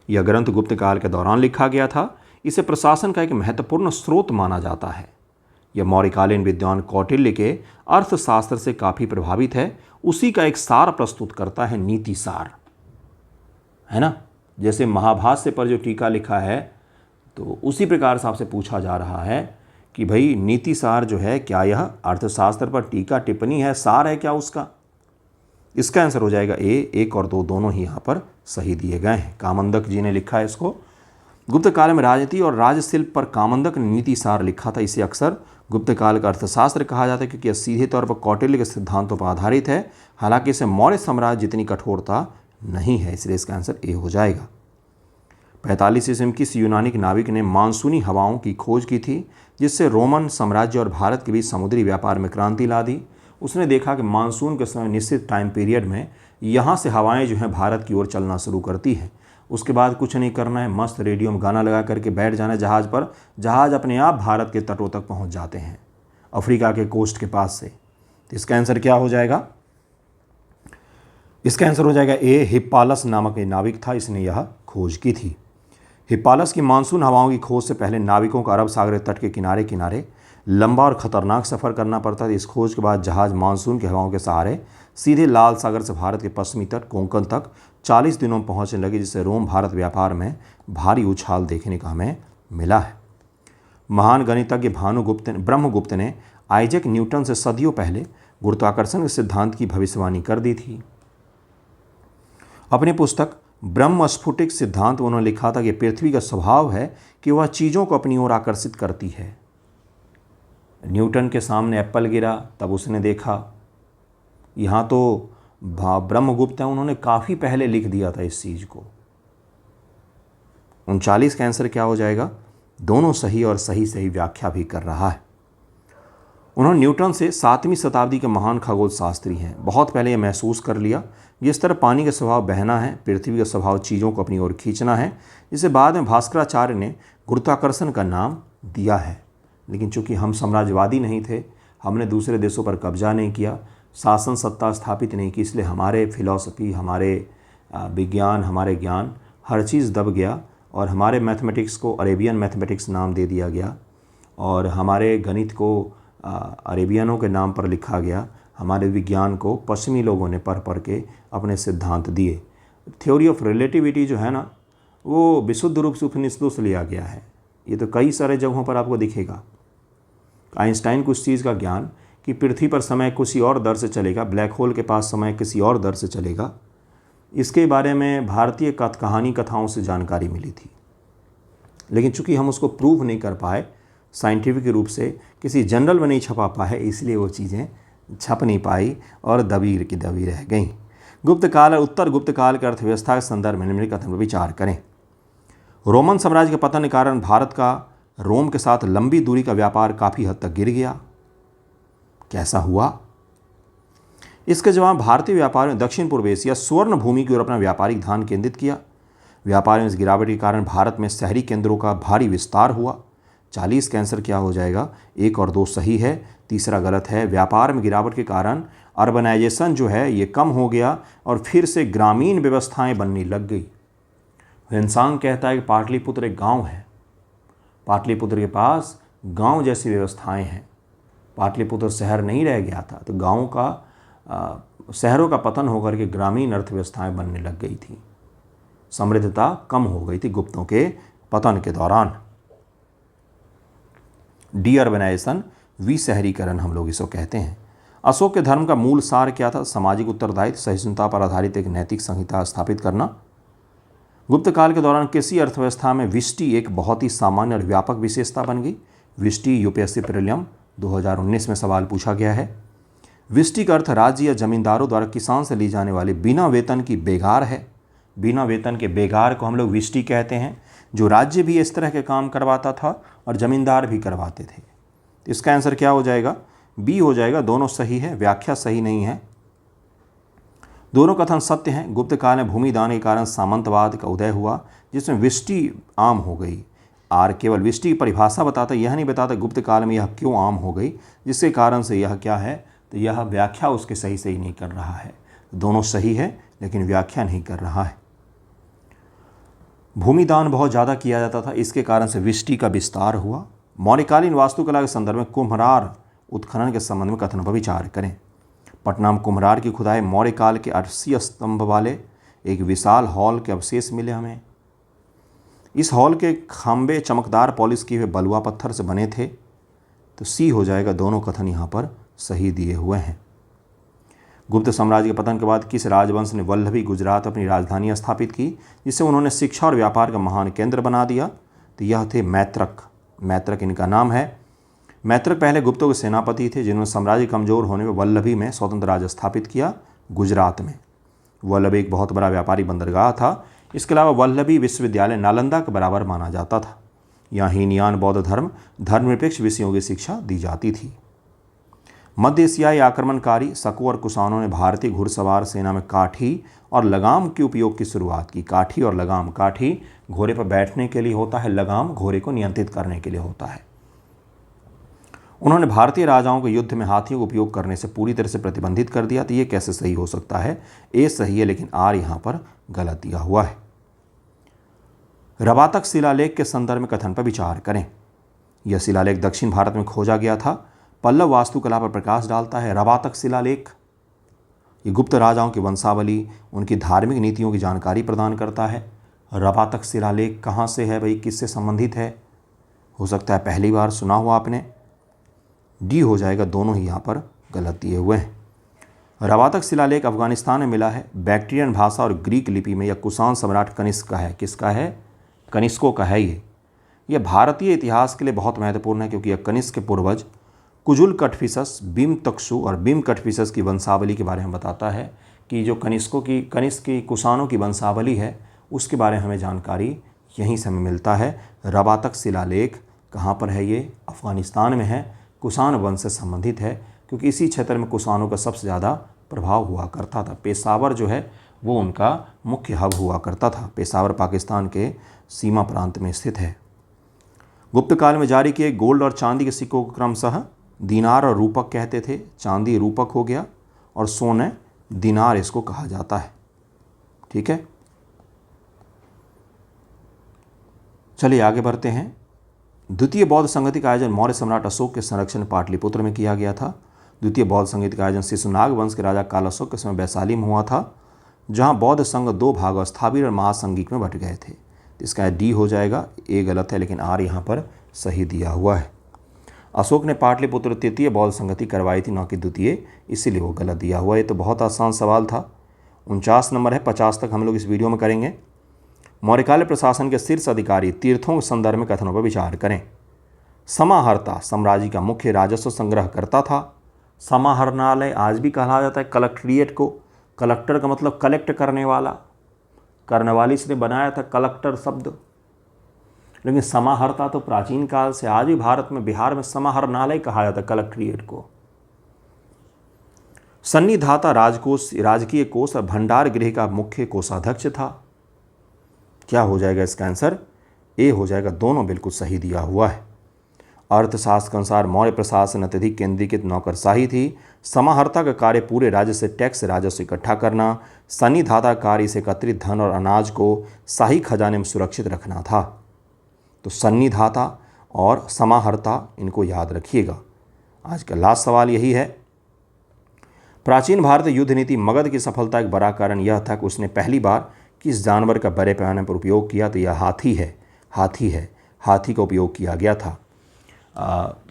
यह ग्रंथ गुप्त काल के दौरान लिखा गया था। इसे प्रशासन का एक महत्वपूर्ण स्रोत माना जाता है। यह मौर्यकालीन विद्वान कौटिल्य के अर्थशास्त्र से काफ़ी प्रभावित है। उसी का एक सार प्रस्तुत करता है नीति सार, है ना। जैसे महाभाष्य पर जो टीका लिखा है, तो उसी प्रकार से आपसे पूछा जा रहा है कि भाई नीति सार जो है, क्या यह अर्थशास्त्र पर टीका टिप्पणी है, सार है क्या उसका? इसका आंसर हो जाएगा ए। 1 और 2 दोनों ही यहाँ पर सही दिए गए हैं। कामंदक जी ने लिखा है इसको। गुप्त काल में राजनीति और राजशिल्प पर कामंदक ने नीति सार लिखा था। इसे अक्सर गुप्त काल का अर्थशास्त्र कहा जाता है, क्योंकि यह सीधे तौर पर कौटिल्य के सिद्धांतों पर आधारित है। हालांकि इसे मौर्य साम्राज्य जितनी कठोरता नहीं है, इसलिए इसका आंसर ए हो जाएगा। 45 ईस्वी में किस यूनानिक नाविक ने मानसूनी हवाओं की खोज की थी, जिससे रोमन साम्राज्य और भारत के बीच समुद्री व्यापार में क्रांति ला दी? उसने देखा कि मानसून के समय निश्चित टाइम पीरियड में यहाँ से हवाएं जो हैं भारत की ओर चलना शुरू करती हैं। उसके बाद कुछ नहीं करना है, मस्त रेडियो में गाना लगा करके बैठ जाना है जहाज़ पर। जहाज़ अपने आप भारत के तटों तक पहुँच जाते हैं, अफ्रीका के कोस्ट के पास से। तो इसका आंसर क्या हो जाएगा? इसका आंसर हो जाएगा ए। हिप्पालस नामक एक नाविक था, इसने यह खोज की थी। हिप्पालस की मानसून हवाओं की खोज से पहले नाविकों को अरब सागर तट के किनारे किनारे लंबा और ख़तरनाक सफ़र करना पड़ता था। इस खोज के बाद जहाज़ मानसून की हवाओं के सहारे सीधे लाल सागर से भारत के पश्चिमी तट कोंकण तक 40 दिनों में पहुंचने लगे, जिससे रोम भारत व्यापार में भारी उछाल देखने का हमें मिला है। महान गणितज्ञ ब्रह्मगुप्त ने आइजैक न्यूटन से सदियों पहले गुरुत्वाकर्षण के सिद्धांत की भविष्यवाणी कर दी थी। अपनी पुस्तक ब्रह्मस्फुटिक सिद्धांत में उन्होंने लिखा था कि पृथ्वी का स्वभाव है कि वह चीज़ों को अपनी ओर आकर्षित करती है। न्यूटन के सामने एप्पल गिरा, तब उसने देखा। यहाँ तो ब्रह्मगुप्त है, उन्होंने काफ़ी पहले लिख दिया था इस चीज़ को। 39 का आंसर क्या हो जाएगा? दोनों सही और सही व्याख्या भी कर रहा है। उन्होंने न्यूटन से 7वीं शताब्दी के महान खगोल शास्त्री हैं। बहुत पहले यह महसूस कर लिया जिस तरह पानी का स्वभाव बहना है, पृथ्वी का स्वभाव चीज़ों को अपनी ओर खींचना है, जिसे बाद में भास्कराचार्य ने गुरुत्वाकर्षण का नाम दिया है। लेकिन चूंकि हम साम्राज्यवादी नहीं थे, हमने दूसरे देशों पर कब्जा नहीं किया, शासन सत्ता स्थापित नहीं की, इसलिए हमारे फिलॉसफी, हमारे विज्ञान, हमारे ज्ञान हर चीज़ दब गया और हमारे मैथमेटिक्स को अरेबियन मैथमेटिक्स नाम दे दिया गया और हमारे गणित को अरेबियनों के नाम पर लिखा गया। हमारे विज्ञान को पश्चिमी लोगों ने पढ़ के अपने सिद्धांत दिए। थ्योरी ऑफ रिलेटिविटी जो है ना, वो विशुद्ध रूप से उपनिषदों से लिया गया है। ये तो कई सारे जगहों पर आपको दिखेगा। आइंस्टाइन को उस चीज़ का ज्ञान कि पृथ्वी पर समय किसी और दर से चलेगा, ब्लैक होल के पास समय किसी और दर से चलेगा, इसके बारे में भारतीय कहानी कथाओं से जानकारी मिली थी। लेकिन चूंकि हम उसको प्रूव नहीं कर पाए साइंटिफिक रूप से, किसी जनरल में नहीं छपा पाए, इसलिए वो चीज़ें छप नहीं पाई और दबी की दबी रह गई। गुप्त काल और उत्तर गुप्त काल की अर्थव्यवस्था के संदर्भ में निम्नलिखित कथन पर विचार करें। रोमन साम्राज्य के पतन के कारण भारत का रोम के साथ लंबी दूरी का व्यापार काफ़ी हद तक गिर गया। कैसा हुआ? इसके जवाब भारतीय व्यापारियों ने दक्षिण पूर्व एशिया स्वर्ण भूमि की ओर अपना व्यापारिक ध्यान केंद्रित किया। व्यापारियों इस गिरावट के कारण भारत में शहरी केंद्रों का भारी विस्तार हुआ। 40 का आंसर क्या हो जाएगा? 1 और 2 सही है, तीसरा गलत है। व्यापार में गिरावट के कारण अर्बनाइजेशन जो है ये कम हो गया और फिर से ग्रामीण व्यवस्थाएं बनने लग गई। इंसान कहता है कि पाटलिपुत्र एक गांव है, पाटलिपुत्र के पास गांव जैसी व्यवस्थाएं हैं। पाटलिपुत्र शहर नहीं रह गया था, तो गाँव का शहरों का पतन होकर के ग्रामीण अर्थव्यवस्थाएं बनने लग गई थी। समृद्धता कम हो गई थी गुप्तों के पतन के दौरान। डी अर्बनाइजेशन, विशहरीकरण हम लोग इसको कहते हैं। अशोक के धर्म का मूल सार क्या था? सामाजिक उत्तरदायित्व, सहिष्णुता पर आधारित एक नैतिक संहिता स्थापित करना। गुप्त काल के दौरान कृषि अर्थव्यवस्था में विष्टि एक बहुत ही सामान्य और व्यापक विशेषता बन गई। विष्टि यूपीएससी प्रीलियम 2019 में सवाल पूछा गया है। विष्टि का अर्थ राज्य या जमींदारों द्वारा किसान से ली जाने वाली बिना वेतन की बेगार है। बिना वेतन के बेगार को हम लोग विष्टि कहते हैं, जो राज्य भी इस तरह के काम करवाता था और जमींदार भी करवाते थे। इसका आंसर क्या हो जाएगा? बी हो जाएगा। दोनों सही है, व्याख्या सही नहीं है। दोनों कथन सत्य हैं। गुप्त काल में भूमि दान के कारण सामंतवाद का उदय हुआ, जिसमें विष्टि आम हो गई। आर केवल विष्टि की परिभाषा बताता, यह नहीं बताता गुप्त काल में यह क्यों आम हो गई, जिसके कारण से यह क्या है, तो यह व्याख्या उसके सही नहीं कर रहा है। दोनों सही है लेकिन व्याख्या नहीं कर रहा है। भूमिदान बहुत ज़्यादा किया जाता था, इसके कारण से विष्टि का विस्तार हुआ। मौर्यकालीन वास्तुकला के संदर्भ में कुम्हरार उत्खनन के संबंध में कथन पर विचार करें। पटना में कुम्हरार की खुदाई मौर्य काल के 80 स्तंभ वाले एक विशाल हॉल के अवशेष मिले हमें। इस हॉल के खंभे चमकदार पॉलिश किए हुए बलुआ पत्थर से बने थे, तो सी हो जाएगा। दोनों कथन यहाँ पर सही दिए हुए हैं। गुप्त साम्राज्य के पतन के बाद किस राजवंश ने वल्लभी गुजरात अपनी राजधानी स्थापित की, जिससे उन्होंने शिक्षा और व्यापार का महान केंद्र बना दिया? तो यह थे मैत्रक। मैत्रक इनका नाम है। मैत्रक पहले गुप्तों के सेनापति थे, जिन्होंने साम्राज्य कमजोर होने में वल्लभी में स्वतंत्र राज्य स्थापित किया, गुजरात में। वल्लभी एक बहुत बड़ा व्यापारी बंदरगाह था। इसके अलावा वल्लभी विश्वविद्यालय नालंदा के बराबर माना जाता था। यहाँ हीनयान बौद्ध धर्मनिरपेक्ष विषयों की शिक्षा दी जाती थी। मध्य एशियाई आक्रमणकारी शकू और कुषाणों ने भारतीय घुड़सवार सेना में काठी और लगाम के उपयोग की शुरुआत की। काठी और लगाम, काठी घोड़े पर बैठने के लिए होता है, लगाम घोड़े को नियंत्रित करने के लिए होता है। उन्होंने भारतीय राजाओं को युद्ध में हाथियों का उपयोग करने से पूरी तरह से प्रतिबंधित कर दिया। तो ये कैसे सही हो सकता है? ए सही है, लेकिन आर यहाँ पर गलत दिया हुआ है। रबातक शिलालेख के संदर्भ में कथन पर विचार करें। यह शिलालेख दक्षिण भारत में खोजा गया था। पल्लव वास्तुकला पर प्रकाश डालता है। रबातक शिलालेख ये गुप्त राजाओं की वंशावली, उनकी धार्मिक नीतियों की जानकारी प्रदान करता है। रबातक शिलालेख कहाँ से है भाई, किससे संबंधित है? हो सकता है पहली बार सुना हुआ आपने। डी हो जाएगा। दोनों ही यहाँ पर गलत दिए हुए हैं। रबातक शिलालेख अफगानिस्तान में मिला है। बैक्ट्रियन भाषा और ग्रीक लिपि में यह कुषाण सम्राट कनिष्क का है। किसका है? कनिष्कों का है। यह भारतीय इतिहास के लिए बहुत महत्वपूर्ण है, क्योंकि यह कनिष्क के पूर्वज कुजुल कटफिसस, भीमतक्षु और भीम कटफिसस की वंशावली के बारे में बताता है कि जो कनिष्क की कुषाणों की वंशावली है, उसके बारे में हमें जानकारी यहीं से हमें मिलता है। रबातक शिलालेख कहाँ पर है? ये अफगानिस्तान में है। कुषाण वंश से संबंधित है, क्योंकि इसी क्षेत्र में कुषाणों का सबसे ज़्यादा प्रभाव हुआ करता था। पेशावर जो है वो उनका मुख्य हब हुआ करता था। पेशावर पाकिस्तान के सीमा प्रांत में स्थित है। गुप्त काल में जारी किए गोल्ड और चांदी के सिक्कों को क्रमशः दीनार और रूपक कहते थे। चांदी रूपक हो गया और सोने दीनार इसको कहा जाता है। ठीक है, चलिए आगे बढ़ते हैं। द्वितीय बौद्ध संगति का आयोजन मौर्य सम्राट अशोक के संरक्षण पाटलिपुत्र में किया गया था। द्वितीय बौद्ध संगति का आयोजन शिशुनाग वंश के राजा काल अशोक के समय वैशाली में हुआ था, जहां बौद्ध संघ दो भागों स्थावीर और महासंगीक में बट गए थे। तो इसका डी हो जाएगा, ए गलत है लेकिन आर यहाँ पर सही दिया हुआ है। अशोक ने पाटलिपुत्र तृतीय बौद्ध संगति करवाई थी, न कि द्वितीय, इसीलिए वो गलत दिया हुआ है। ये तो बहुत आसान सवाल था। 49 नंबर है, 50 तक हम लोग इस वीडियो में करेंगे। मौर्यकालीन प्रशासन के शीर्ष अधिकारी तीर्थों के संदर्भ में कथनों पर विचार करें। समाहर्ता साम्राज्य का मुख्य राजस्व संग्रह करता था। समाहरणालय आज भी कहा जाता है कलेक्ट्रेट को। कलेक्टर का मतलब कलेक्ट करने वाला, करने वाली इसने बनाया था कलेक्टर शब्द। लेकिन समाहर्ता तो प्राचीन काल से आज भी भारत में, बिहार में समाहरणालय कहा जाता है कलेक्ट्रेट को। सन्निधाता राजकोष, राजकीय कोष और भंडार गृह का मुख्य कोषाध्यक्ष था। क्या हो जाएगा इसका आंसर? ए हो जाएगा, दोनों बिल्कुल सही दिया हुआ है। अर्थशास्त्र के अनुसार मौर्य प्रशासन अत्यधिक केंद्रीकृत नौकरशाही थी। समाहर्ता का कार्य पूरे राज्य से टैक्स राजस्व इकट्ठा करना। सन्निधाता कार्य से एकत्रित धन और अनाज को शाही खजाने में सुरक्षित रखना था। तो सन्निधाता और समाहर्ता, इनको याद रखिएगा। आज का लास्ट सवाल यही है। प्राचीन भारतीय युद्ध नीति मगध की सफलता का बड़ा कारण यह था कि उसने पहली बार किस जानवर का बड़े पैमाने पर उपयोग किया? तो यह हाथी है। हाथी है, हाथी का उपयोग किया गया था।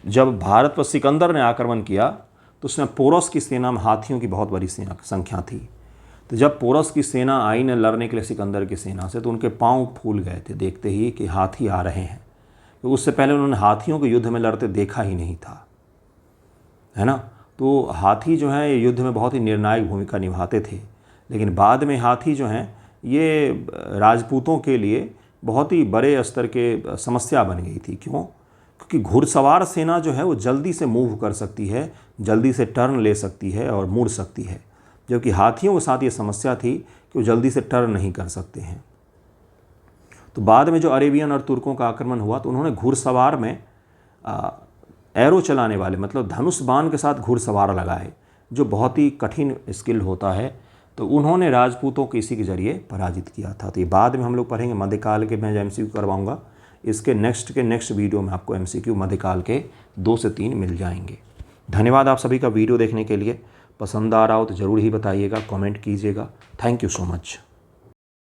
जब भारत पर सिकंदर ने आक्रमण किया तो उसमें पोरस की सेना में हाथियों की बहुत बड़ी संख्या थी। तो जब पोरस की सेना आई न लड़ने के लिए सिकंदर की सेना से, तो उनके पांव फूल गए थे देखते ही कि हाथी आ रहे हैं। तो उससे पहले उन्होंने हाथियों को युद्ध में लड़ते देखा ही नहीं था, है ना। तो हाथी जो है युद्ध में बहुत ही निर्णायक भूमिका निभाते थे। लेकिन बाद में हाथी जो हैं ये राजपूतों के लिए बहुत ही बड़े स्तर के समस्या बन गई थी। क्यों? क्योंकि घुड़सवार सेना जो है वो जल्दी से मूव कर सकती है, जल्दी से टर्न ले सकती है और मुड़ सकती है, जबकि हाथियों के साथ ये समस्या थी कि वो जल्दी से टर्न नहीं कर सकते हैं। तो बाद में जो अरेबियन और तुर्कों का आक्रमण हुआ तो उन्होंने घुड़सवार में एरो चलाने वाले, मतलब धनुष बाण के साथ घुड़सवार लगाए, जो बहुत ही कठिन स्किल होता है। तो उन्होंने राजपूतों को इसी के जरिए पराजित किया था। तो ये बाद में हम लोग पढ़ेंगे। मध्यकाल के मैं एमसीक्यू करवाऊंगा, इसके नेक्स्ट वीडियो में आपको एमसीक्यू मध्यकाल के 2 से 3 मिल जाएंगे। धन्यवाद आप सभी का वीडियो देखने के लिए। पसंद आ रहा हो तो ज़रूर ही बताइएगा, कमेंट कीजिएगा। Thank you so much.